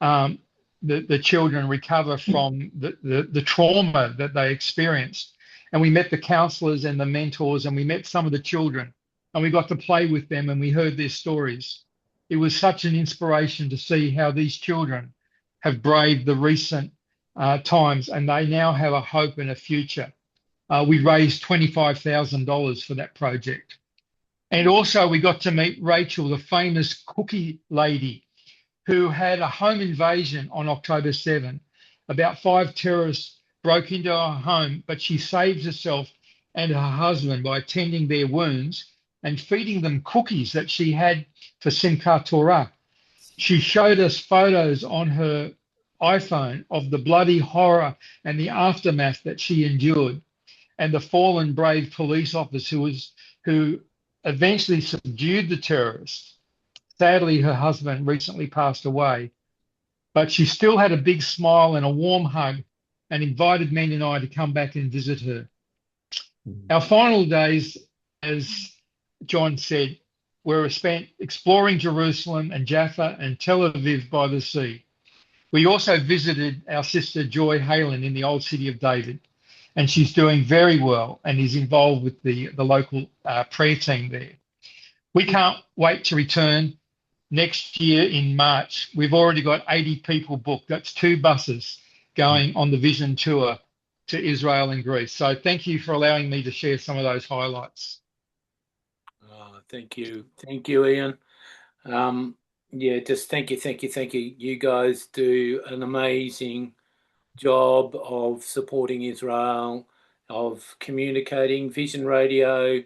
the children recover from the trauma that they experienced. And we met the counselors and the mentors, and we met some of the children, and we got to play with them, and we heard their stories. It was such an inspiration to see how these children have braved the recent times, and they now have a hope and a future. We raised $25,000 for that project. And also we got to meet Rachel, the famous cookie lady, who had a home invasion on October 7. About 5 terrorists broke into her home, but she saved herself and her husband by tending their wounds and feeding them cookies that she had for Simchat Torah. She showed us photos on her iPhone of the bloody horror and the aftermath that she endured, and the fallen brave police officer who eventually subdued the terrorists. Sadly, her husband recently passed away, but she still had a big smile and a warm hug and invited Mandy and I to come back and visit her. Our final days, as John said, were spent exploring Jerusalem and Jaffa and Tel Aviv by the sea. We also visited our sister Joy Halen in the old city of David, and she's doing very well and is involved with the local prayer team there. We can't wait to return next year in March. We've already got 80 people booked. That's 2 buses going on the Vision Tour to Israel and Greece. So thank you for allowing me to share some of those highlights. Thank you. Thank you, Ian. Yeah, just thank you. You guys do an amazing job of supporting Israel, of communicating, Vision Radio,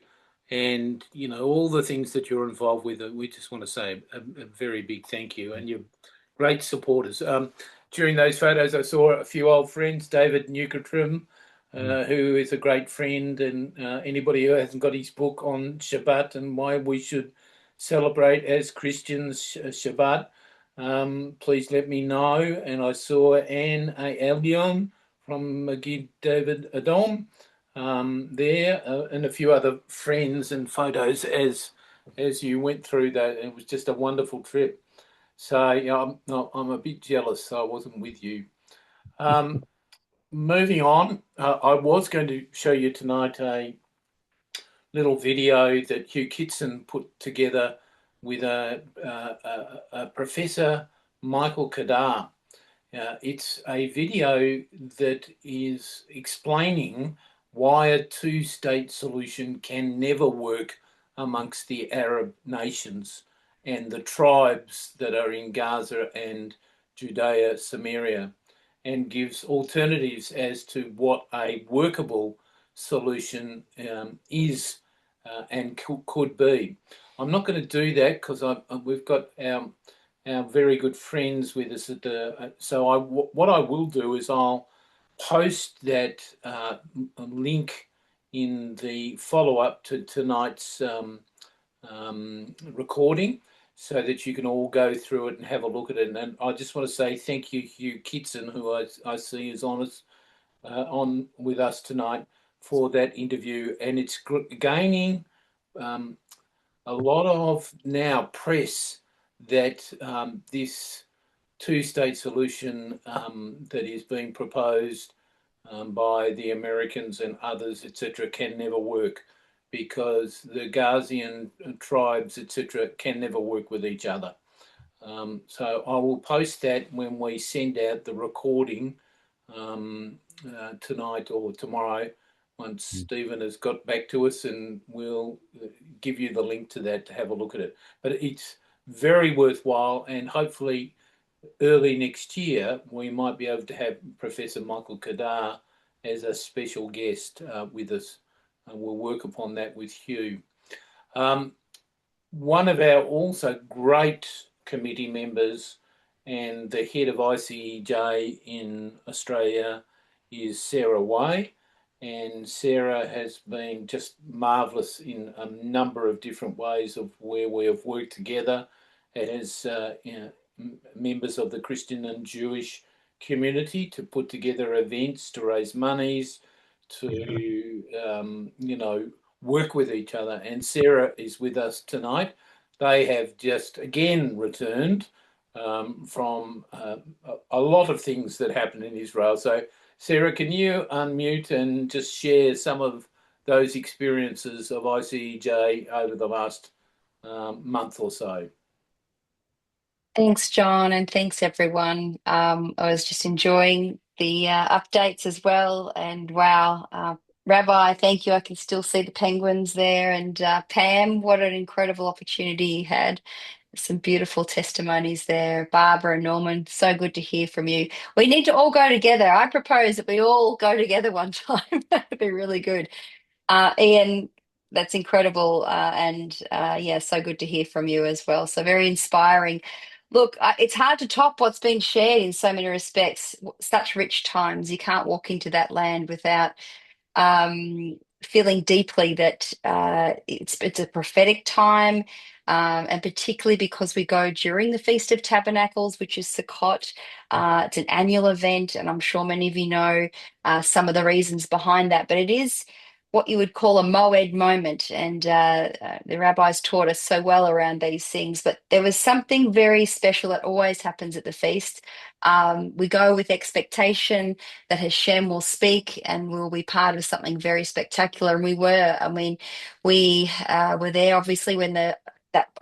and all the things that you're involved with. We just want to say a very big thank you, and you're great supporters. During those photos, I saw a few old friends, David Newcatrim, who is a great friend, and anybody who hasn't got his book on Shabbat and why we should celebrate as Christians Shabbat, please let me know. And I saw Anne Elion from Magid David Adom there, and a few other friends and photos as you went through that. It was just a wonderful trip. So yeah, I'm a bit jealous, so I wasn't with you. Moving on, I was going to show you tonight a little video that Hugh Kitson put together with a Professor Michael Kadar. It's a video that is explaining why a 2-state solution can never work amongst the Arab nations and the tribes that are in Gaza and Judea, Samaria, and gives alternatives as to what a workable solution is and could be. I'm not going to do that because we've got our very good friends with us at the. So what I will do is I'll post that link in the follow-up to tonight's recording, so that you can all go through it and have a look at it. And I just want to say thank you, Hugh Kitson, who I see is on with us tonight for that interview. And it's gaining a lot of now press that this 2-state solution that is being proposed by the Americans and others, etc., can never work, because the Ghazian tribes, etc., can never work with each other. So I will post that when we send out the recording tonight or tomorrow, once Stephen has got back to us, and we'll give you the link to that to have a look at it. But it's very worthwhile, and hopefully early next year we might be able to have Professor Michael Kadar as a special guest with us. And we'll work upon that with Hugh. One of our also great committee members and the head of ICEJ in Australia is Sarah Way. And Sarah has been just marvellous in a number of different ways of where we have worked together as members of the Christian and Jewish community to put together events, to raise monies, to work with each other. And Sarah is with us tonight. They have just again returned from a lot of things that happened in Israel. So, Sarah, can you unmute and just share some of those experiences of ICEJ over the last month or so? Thanks, John, and thanks, everyone. I was just enjoying the updates as well. And wow, Rabbi, thank you. I can still see the penguins there. And Pam, what an incredible opportunity you had. Some beautiful testimonies there. Barbara and Norman, so good to hear from you. We need to all go together. I propose that we all go together one time. That would be really good. Ian, that's incredible. Yeah, so good to hear from you as well. So very inspiring. Look, it's hard to top what's been shared in so many respects. Such rich times. You can't walk into that land without feeling deeply that it's a prophetic time, and particularly because we go during the Feast of Tabernacles, which is Sukkot. It's an annual event, and I'm sure many of you know some of the reasons behind that. But it is what you would call a moed moment, and the rabbis taught us so well around these things. But there was something very special that always happens at the feast. We go with expectation that Hashem will speak and will be part of something very spectacular. And we were. I mean, we were there obviously when that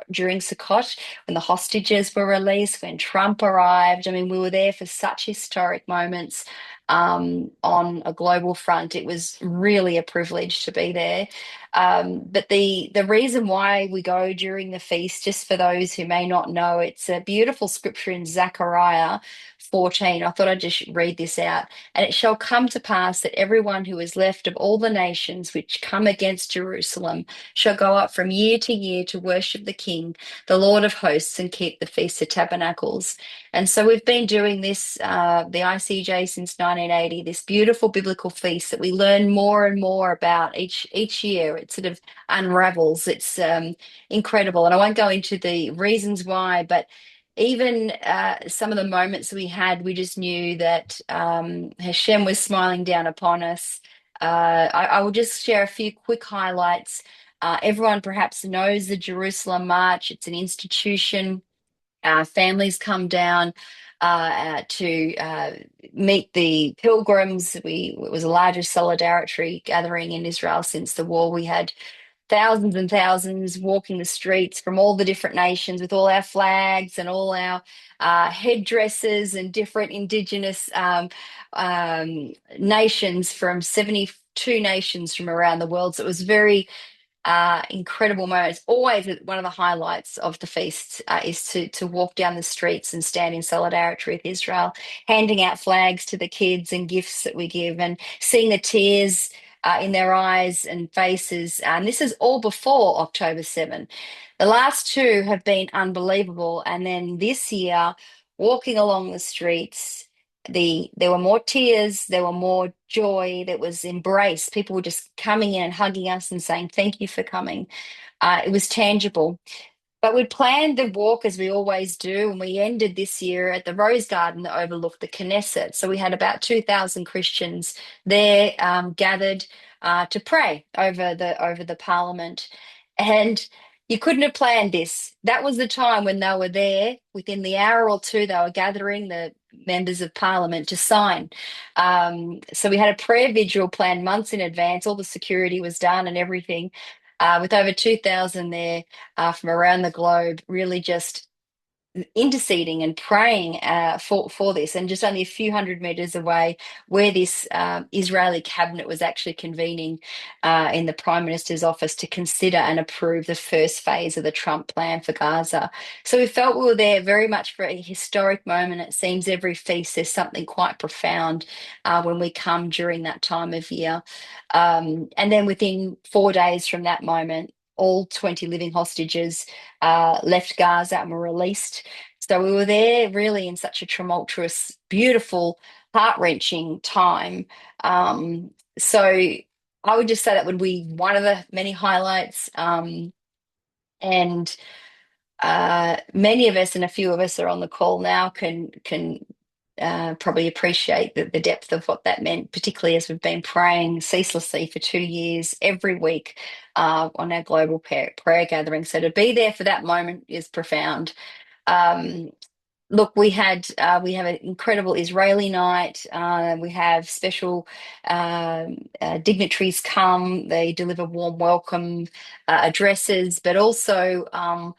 during Sukkot, when the hostages were released, when Trump arrived. I mean, we were there for such historic moments on a global front. It was really a privilege to be there. But the reason why we go during the feast, just for those who may not know, it's a beautiful scripture in Zechariah 14. I thought I'd just read this out. And it shall come to pass that everyone who is left of all the nations which come against Jerusalem shall go up from year to year to worship the King, the Lord of hosts, and keep the Feast of Tabernacles. And so we've been doing this, the ICJ, since 1980, this beautiful biblical feast that we learn more and more about each year. It sort of unravels. It's incredible. And I won't go into the reasons why, but even some of the moments we had, we just knew that Hashem was smiling down upon us. I will just share a few quick highlights. Everyone perhaps knows the Jerusalem March. It's an institution. Families come down to meet the pilgrims. It was the largest solidarity gathering in Israel since the war. We had thousands and thousands walking the streets from all the different nations with all our flags and all our headdresses and different indigenous nations from 72 nations from around the world. So it was very incredible moments. Always one of the highlights of the feast is to walk down the streets and stand in solidarity with Israel, handing out flags to the kids and gifts that we give, and seeing the tears in their eyes and faces. And this is all before October 7. The last two have been unbelievable. And then this year, walking along the streets, there were more tears, there were more joy, there was embrace. People were just coming in and hugging us and saying, "Thank you for coming." It was tangible. But we'd planned the walk as we always do, and we ended this year at the Rose Garden that overlooked the Knesset. So we had about 2,000 Christians there gathered to pray over the Parliament. And you couldn't have planned this. That was the time when they were there. Within the hour or two, they were gathering the members of Parliament to sign. So we had a prayer vigil planned months in advance. All the security was done and everything, with over 2,000 there from around the globe, really just interceding and praying for this. And just only a few hundred meters away, where this Israeli cabinet was actually convening in the Prime Minister's office to consider and approve the first phase of the Trump plan for Gaza. So we felt we were there very much for a historic moment. It seems every feast there's something quite profound when we come during that time of year. And then within 4 days from that moment, all 20 living hostages left Gaza and were released. So we were there really in such a tumultuous, beautiful, heart-wrenching time. So I would just say that would be one of the many highlights. And many of us, and a few of us are on the call now, can probably appreciate the depth of what that meant, particularly as we've been praying ceaselessly for 2 years, every week on our global prayer gathering. So to be there for that moment is profound. Look, we have an incredible Israeli night. We have special dignitaries come. They deliver warm welcome addresses, but also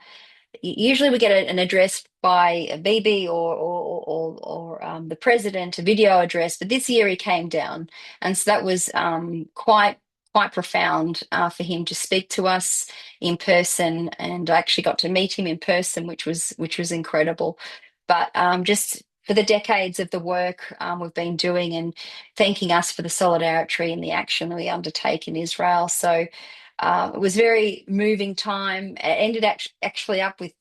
usually we get an address by a BB or the president, a video address. But this year he came down, and so that was quite profound for him to speak to us in person. And I actually got to meet him in person, which was incredible. But just for the decades of the work we've been doing, and thanking us for the solidarity and the action we undertake in Israel. So it was very moving time. It ended actually up with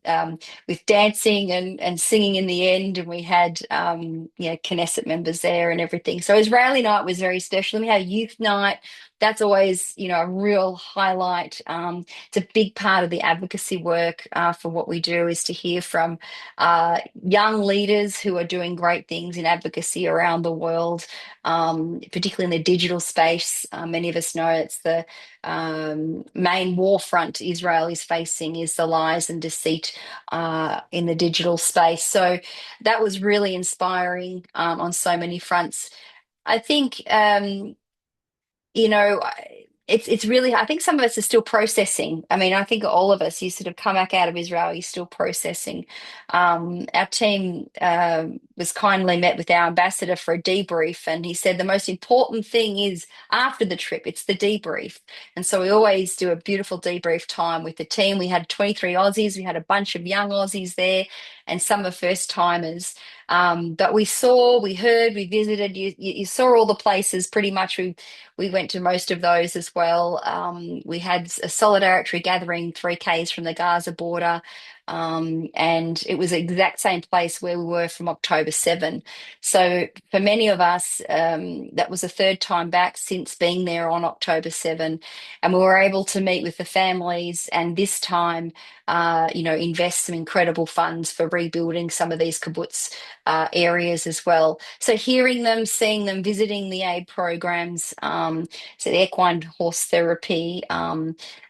dancing and singing in the end, and we had Knesset members there and everything. So Israeli night was very special. We had youth night. That's always a real highlight. It's a big part of the advocacy work for what we do, is to hear from young leaders who are doing great things in advocacy around the world, particularly in the digital space. Many of us know it's the main war front Israel is facing, is the lies and deceit in the digital space. So that was really inspiring on so many fronts. I think it's really, I think some of us are still processing. I mean, I think all of us, you sort of come back out of Israel, you're still processing. Our team was kindly met with our ambassador for a debrief, and he said the most important thing is after the trip, it's the debrief. And so we always do a beautiful debrief time with the team. We had 23 Aussies, we had a bunch of young Aussies there, and some are first timers. But we saw, we heard, we visited. You saw all the places pretty much. We went to most of those as well. We had a solidarity gathering 3Ks from the Gaza border. And it was the exact same place where we were from October 7. So for many of us, that was the third time back since being there on October 7. And we were able to meet with the families, and this time, invest some incredible funds for rebuilding some of these kibbutz areas as well. So hearing them, seeing them, visiting the aid programs, so the equine horse therapy,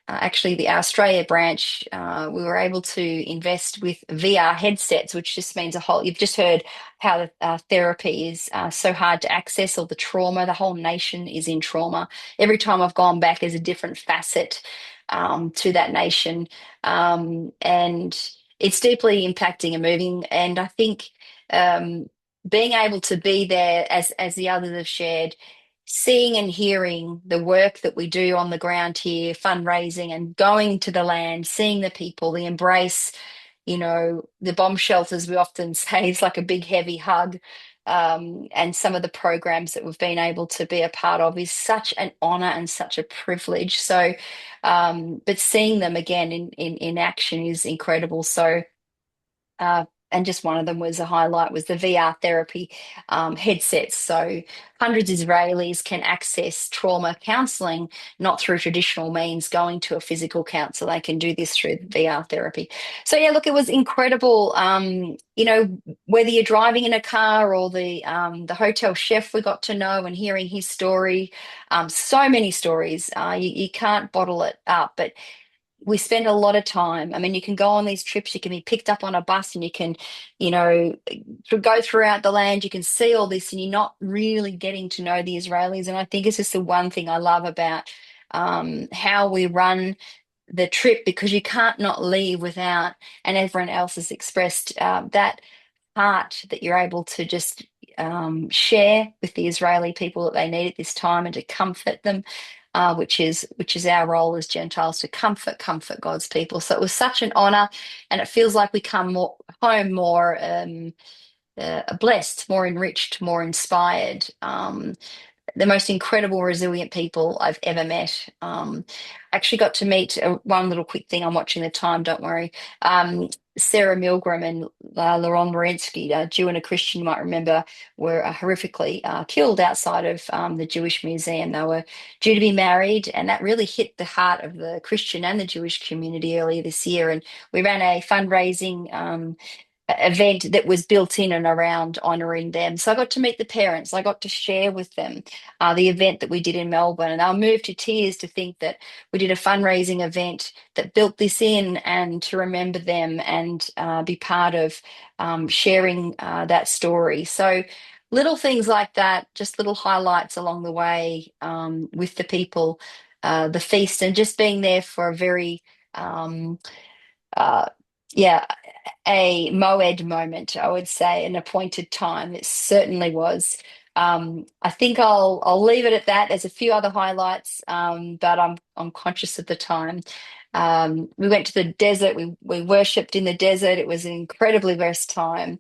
actually the Australia branch, we were able to invest with VR headsets, which just means you've just heard how the therapy is so hard to access, all the trauma. The whole nation is in trauma. Every time I've gone back, there's a different facet to that nation. And it's deeply impacting and moving. And I think being able to be there, as the others have shared, seeing and hearing the work that we do on the ground here, fundraising and going to the land, seeing the people, the embrace, the bomb shelters, we often say, is like a big, heavy hug. And some of the programs that we've been able to be a part of is such an honor and such a privilege. So, but seeing them again in action is incredible. So, and just one of them was a highlight, was the VR therapy headsets. So hundreds of Israelis can access trauma counselling, not through traditional means, going to a physical counsellor. They can do this through VR therapy. So yeah, look, it was incredible. Whether you're driving in a car or the hotel chef we got to know and hearing his story, so many stories. You can't bottle it up, but we spend a lot of time. I mean, you can go on these trips, you can be picked up on a bus, and you can, go throughout the land, you can see all this, and you're not really getting to know the Israelis. And I think it's just the one thing I love about how we run the trip, because you can't not leave without, and everyone else has expressed that heart that you're able to just share with the Israeli people that they need at this time, and to comfort them, which is our role as Gentiles, to comfort God's people. So it was such an honor, and it feels like we come home more blessed, more enriched, more inspired. The most incredible, resilient people I've ever met. Actually got to meet one little quick thing. I'm watching the time, don't worry. Sarah Milgram and Laurent Morensky, a Jew and a Christian, you might remember, were horrifically killed outside of the Jewish Museum. They were due to be married, and that really hit the heart of the Christian and the Jewish community earlier this year. And we ran a fundraising event that was built in and around honouring them. So I got to meet the parents. I got to share with them the event that we did in Melbourne. And I was moved to tears to think that we did a fundraising event that built this in, and to remember them and be part of sharing that story. So little things like that, just little highlights along the way with the people, the feast, and just being there for a very uh, yeah, a moed moment, I would say, an appointed time. It certainly was. I think I'll leave it at that. There's a few other highlights, but I'm conscious of the time. We went to the desert. We worshipped in the desert. It was an incredibly blessed time.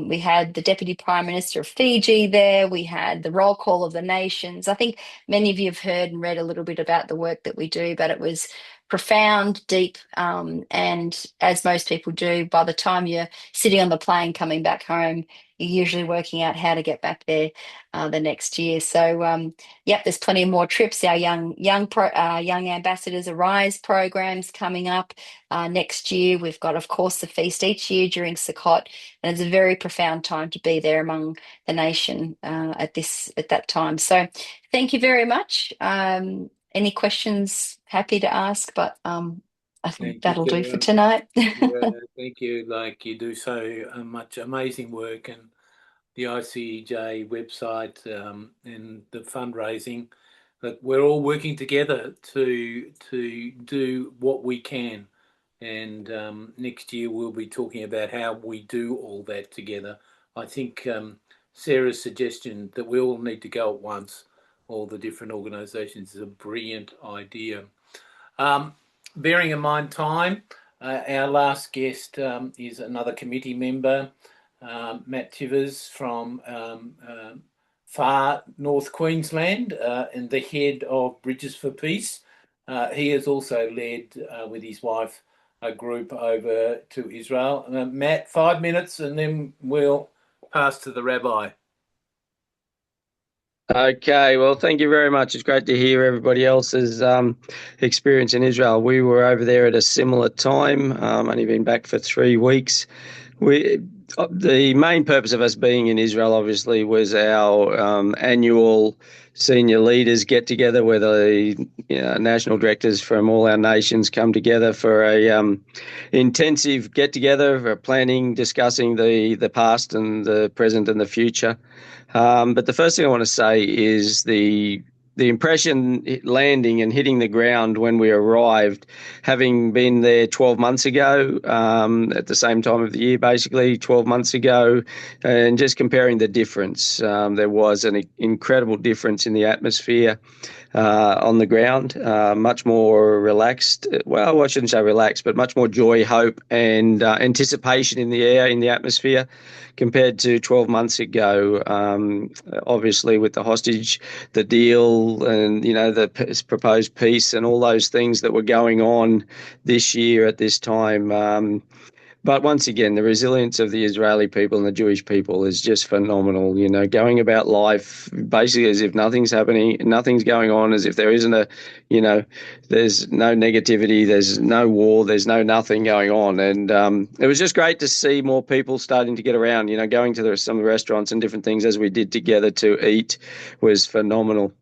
We had the Deputy Prime Minister of Fiji there. We had the roll call of the nations. I think many of you have heard and read a little bit about the work that we do, but it was profound, deep, and as most people do, by the time you're sitting on the plane coming back home, you're usually working out how to get back there the next year. So, yep, there's plenty more trips. Our young ambassadors Arise programs coming up next year. We've got, of course, the feast each year during Sukkot, and it's a very profound time to be there among the nation at that time. So, thank you very much. Any questions? Happy to ask, but I think Thank you, that'll do for Sarah. tonight. Yeah, thank you. Like, you do so much amazing work, and the ICEJ website and the fundraising. But we're all working together to do what we can, and next year we'll be talking about how we do all that together. I think Sarah's suggestion that we all need to go at once, all the different organisations, is a brilliant idea. Bearing in mind time, our last guest is another committee member, Matt Tivers from far North Queensland, and the head of Bridges for Peace. He has also led with his wife a group over to Israel. Matt, 5 minutes, and then we'll pass to the rabbi. Okay, well, thank you very much. It's great to hear everybody else's experience in Israel. We were over there at a similar time, only been back for 3 weeks. The main purpose of us being in Israel, obviously, was our annual senior leaders get together, where the national directors from all our nations come together for a intensive get together for planning, discussing the past and the present and the future. But the first thing I want to say is the impression landing and hitting the ground when we arrived, having been there 12 months ago, at the same time of the year, basically 12 months ago, and just comparing the difference. There was an incredible difference in the atmosphere on the ground, much more relaxed. Well, I shouldn't say relaxed, but much more joy, hope, and anticipation in the air, in the atmosphere, compared to 12 months ago. Obviously, with the hostage, the deal, and the proposed peace, and all those things that were going on this year at this time. But once again, the resilience of the Israeli people and the Jewish people is just phenomenal, going about life basically as if nothing's happening, nothing's going on, as if there isn't there's no negativity, there's no war, there's no nothing going on. And it was just great to see more people starting to get around, going to some of the restaurants and different things as we did together to eat was phenomenal.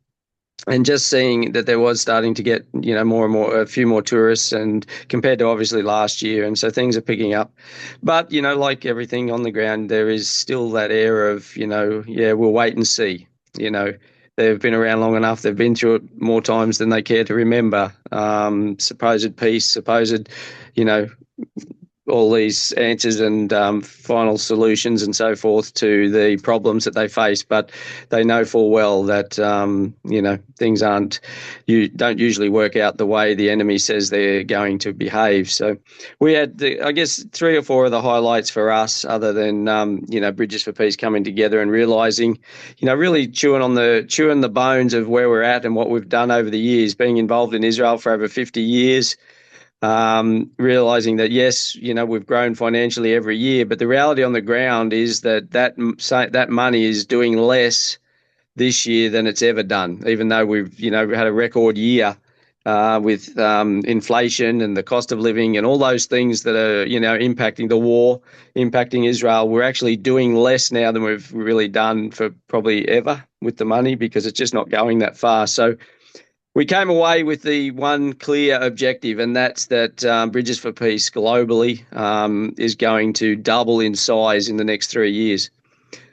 And just seeing that there was starting to get, more and more, a few more tourists, and compared to obviously last year. And so things are picking up. But, like everything on the ground, there is still that air of, we'll wait and see. They've been around long enough. They've been through it more times than they care to remember. Supposed peace, supposed, all these answers and final solutions and so forth to the problems that they face, but they know full well that things don't usually work out the way the enemy says they're going to behave. So we had, I guess, 3 or 4 of the highlights for us, other than Bridges for Peace coming together and realising, really chewing the bones of where we're at and what we've done over the years, being involved in Israel for over 50 years. realizing that, yes, we've grown financially every year, but the reality on the ground is that money is doing less this year than it's ever done, even though we've, had a record year with inflation and the cost of living and all those things that are, impacting the war, impacting Israel. We're actually doing less now than we've really done for probably ever with the money, because it's just not going that far. So we came away with the one clear objective, and that's that Bridges for Peace globally is going to double in size in the next 3 years.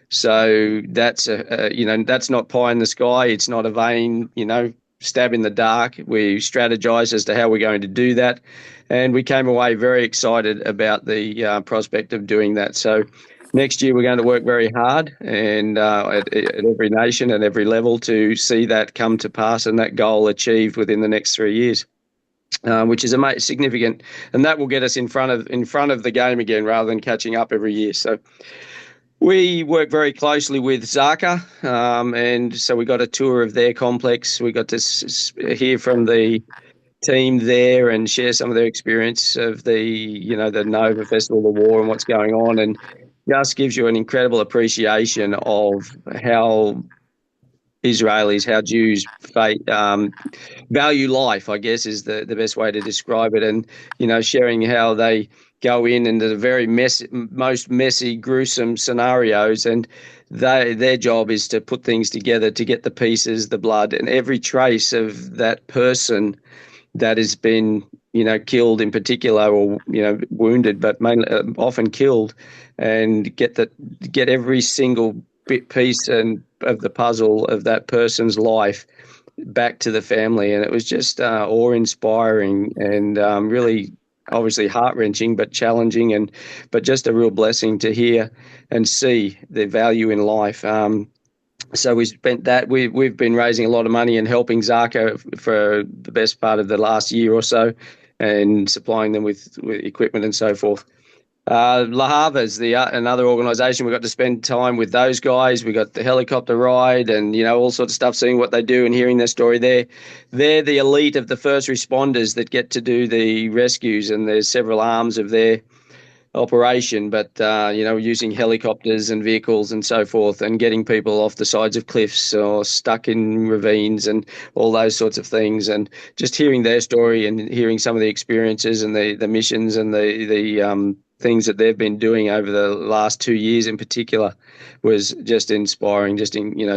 So that's that's not pie in the sky. It's not a vain, stab in the dark. We strategized as to how we're going to do that, and we came away very excited about the prospect of doing that. So next year we're going to work very hard and at every nation and every level to see that come to pass and that goal achieved within the next 3 years. Which is significant, and that will get us in front of the game again, rather than catching up every year. So we work very closely with Zaka, and so we got a tour of their complex. We got to hear from the team there and share some of their experience of the Nova Festival, the war, and what's going on, and just gives you an incredible appreciation of how Israelis, how Jews value life, I guess, is the best way to describe it. And, sharing how they go in into the very most messy, gruesome scenarios, and their job is to put things together to get the pieces, the blood, and every trace of that person that has been, killed in particular, or, wounded, but mainly often killed, and get every single piece of the puzzle of that person's life back to the family. And it was just awe-inspiring and really obviously heart-wrenching, but challenging, but just a real blessing to hear and see the value in life. So we spent that. We've been raising a lot of money and helping Zaka for the best part of the last year or so, and supplying them with equipment and so forth. La Havas, another organisation, we got to spend time with those guys. We got the helicopter ride and, all sorts of stuff, seeing what they do and hearing their story there. They're the elite of the first responders that get to do the rescues, and there's several arms of their operation, but, using helicopters and vehicles and so forth, and getting people off the sides of cliffs or stuck in ravines and all those sorts of things. And just hearing their story and hearing some of the experiences and the missions and the things that they've been doing over the last 2 years in particular was just inspiring,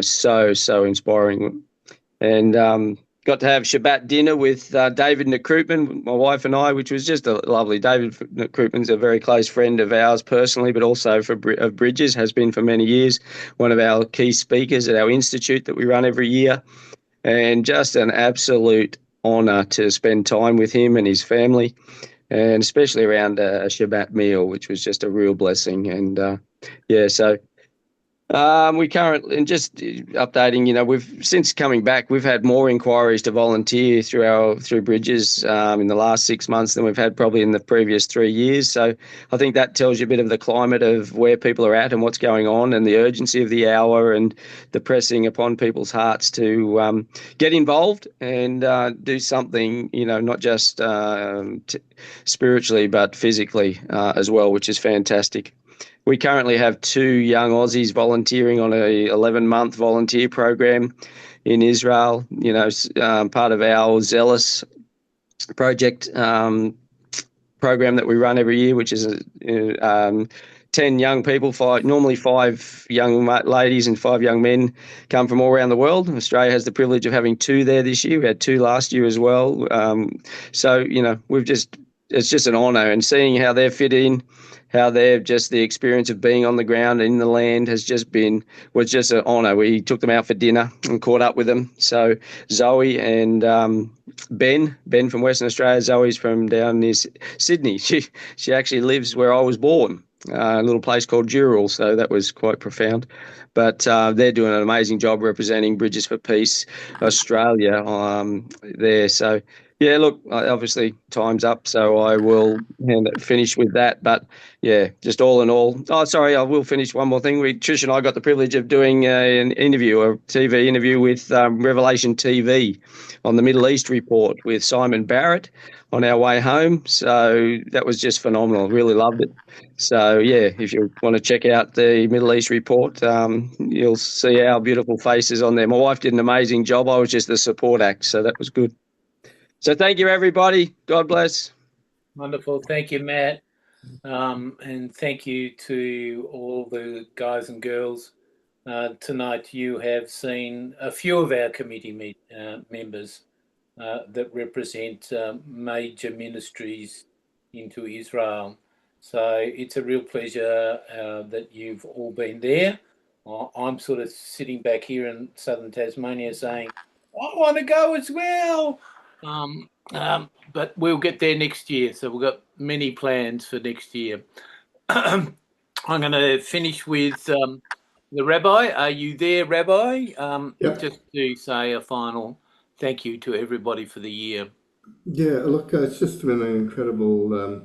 so inspiring. And got to have Shabbat dinner with David Nakroopman, my wife and I, which was just lovely. David Nakroopman's a very close friend of ours personally, but also of Bridges, has been for many years, one of our key speakers at our institute that we run every year. And just an absolute honour to spend time with him and his family, and especially around a Shabbat meal, which was just a real blessing. And so we currently, and just updating, we've since coming back, we've had more inquiries to volunteer through Bridges in the last 6 months than we've had probably in the previous 3 years. So I think that tells you a bit of the climate of where people are at and what's going on, and the urgency of the hour, and the pressing upon people's hearts to get involved and do something, not just spiritually but physically as well, which is fantastic. We currently have 2 young Aussies volunteering on a 11-month volunteer program in Israel, part of our Zealous project program that we run every year, which is 10 young people, normally 5 young ladies and 5 young men come from all around the world. Australia has the privilege of having 2 there this year. We had 2 last year as well. So, it's just an honour, and seeing how they've fit in, how they've just, the experience of being on the ground in the land was just an honour. We took them out for dinner and caught up with them. So Zoe and Ben from Western Australia. Zoe's from down near Sydney. She actually lives where I was born, a little place called Dural. So that was quite profound. But they're doing an amazing job representing Bridges for Peace Australia there. So Yeah, look, obviously time's up, so I will finish with that. But yeah, just all in all, I will finish one more thing. Trish and I got the privilege of doing an interview, a TV interview with Revelation TV on the Middle East report with Simon Barrett on our way home. So that was just phenomenal. Really loved it. So yeah, if you want to check out the Middle East report, you'll see our beautiful faces on there. My wife did an amazing job. I was just the support act, so that was good. So thank you, everybody. God bless. Wonderful. Thank you, Matt. And thank you to all the guys and girls. Tonight you have seen a few of our committee members that represent major ministries into Israel. So it's a real pleasure that you've all been there. I'm sort of sitting back here in southern Tasmania saying, I want to go as well. But we'll get there next year. So we've got many plans for next year. I'm going to finish with the Rabbi. Are you there, Rabbi? Yep. Just to say a final thank you to everybody for the year. Yeah, look, it's just been an incredible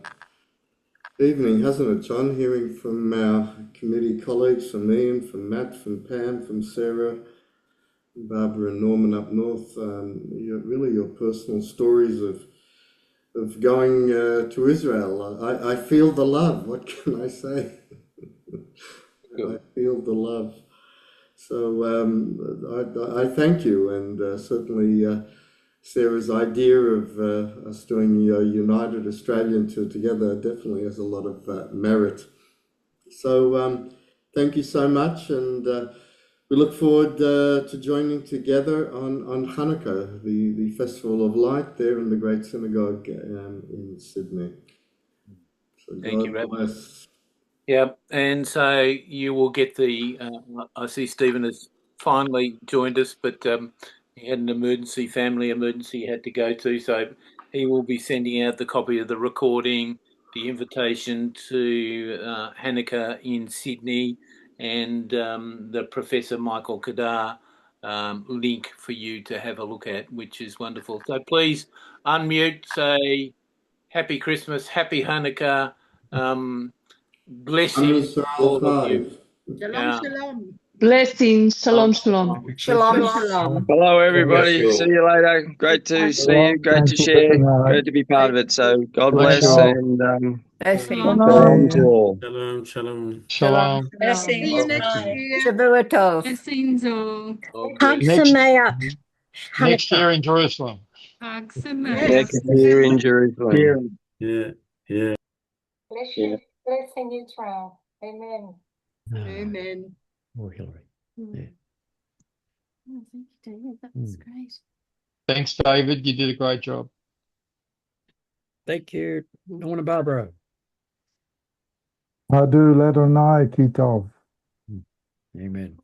evening, hasn't it, John? Hearing from our committee colleagues, from Ian, from Matt, from Pam, from Sarah, Barbara and Norman up north, your personal stories of going to Israel. I feel the love. What can I say? I feel the love. So I thank you, and certainly Sarah's idea of us doing a United Australian tour together definitely has a lot of merit. So thank you so much, and we look forward to joining together on Hanukkah, the Festival of Light there in the Great Synagogue in Sydney. So Thank you, God Rabbi. bless. Yeah, and so you will get the. I see Stephen has finally joined us, but he had an family emergency he had to go to, so he will be sending out the copy of the recording, the invitation to Hanukkah in Sydney, and the Professor Michael Kadar link for you to have a look at, which is wonderful. So please unmute, say Happy Christmas, Happy Hanukkah. Blessings to all of you. Shalom, shalom. Blessings. Shalom, shalom. Shalom, Shalom. shalom. Hello, everybody. Bless you. See you later. Great to see you. Great to share. Great to be part of it. So God Bless bless, you all. and Blessings. shalom to all. Shalom, shalom. Shalom. Blessings. See you next year. Shavua Tov. Blessings all. Hag Next- Sameach. Next year in Jerusalem. Hag Next Sameach. year in Jerusalem. Yeah, yeah. Bless you. Blessing Israel. Amen. Amen. Oh, Hillary. Yeah. Oh, thank you, David. That was great. Thanks, David. You did a great job. Thank you, Norman and Barbara. Adu Ladonai Kitov. Amen.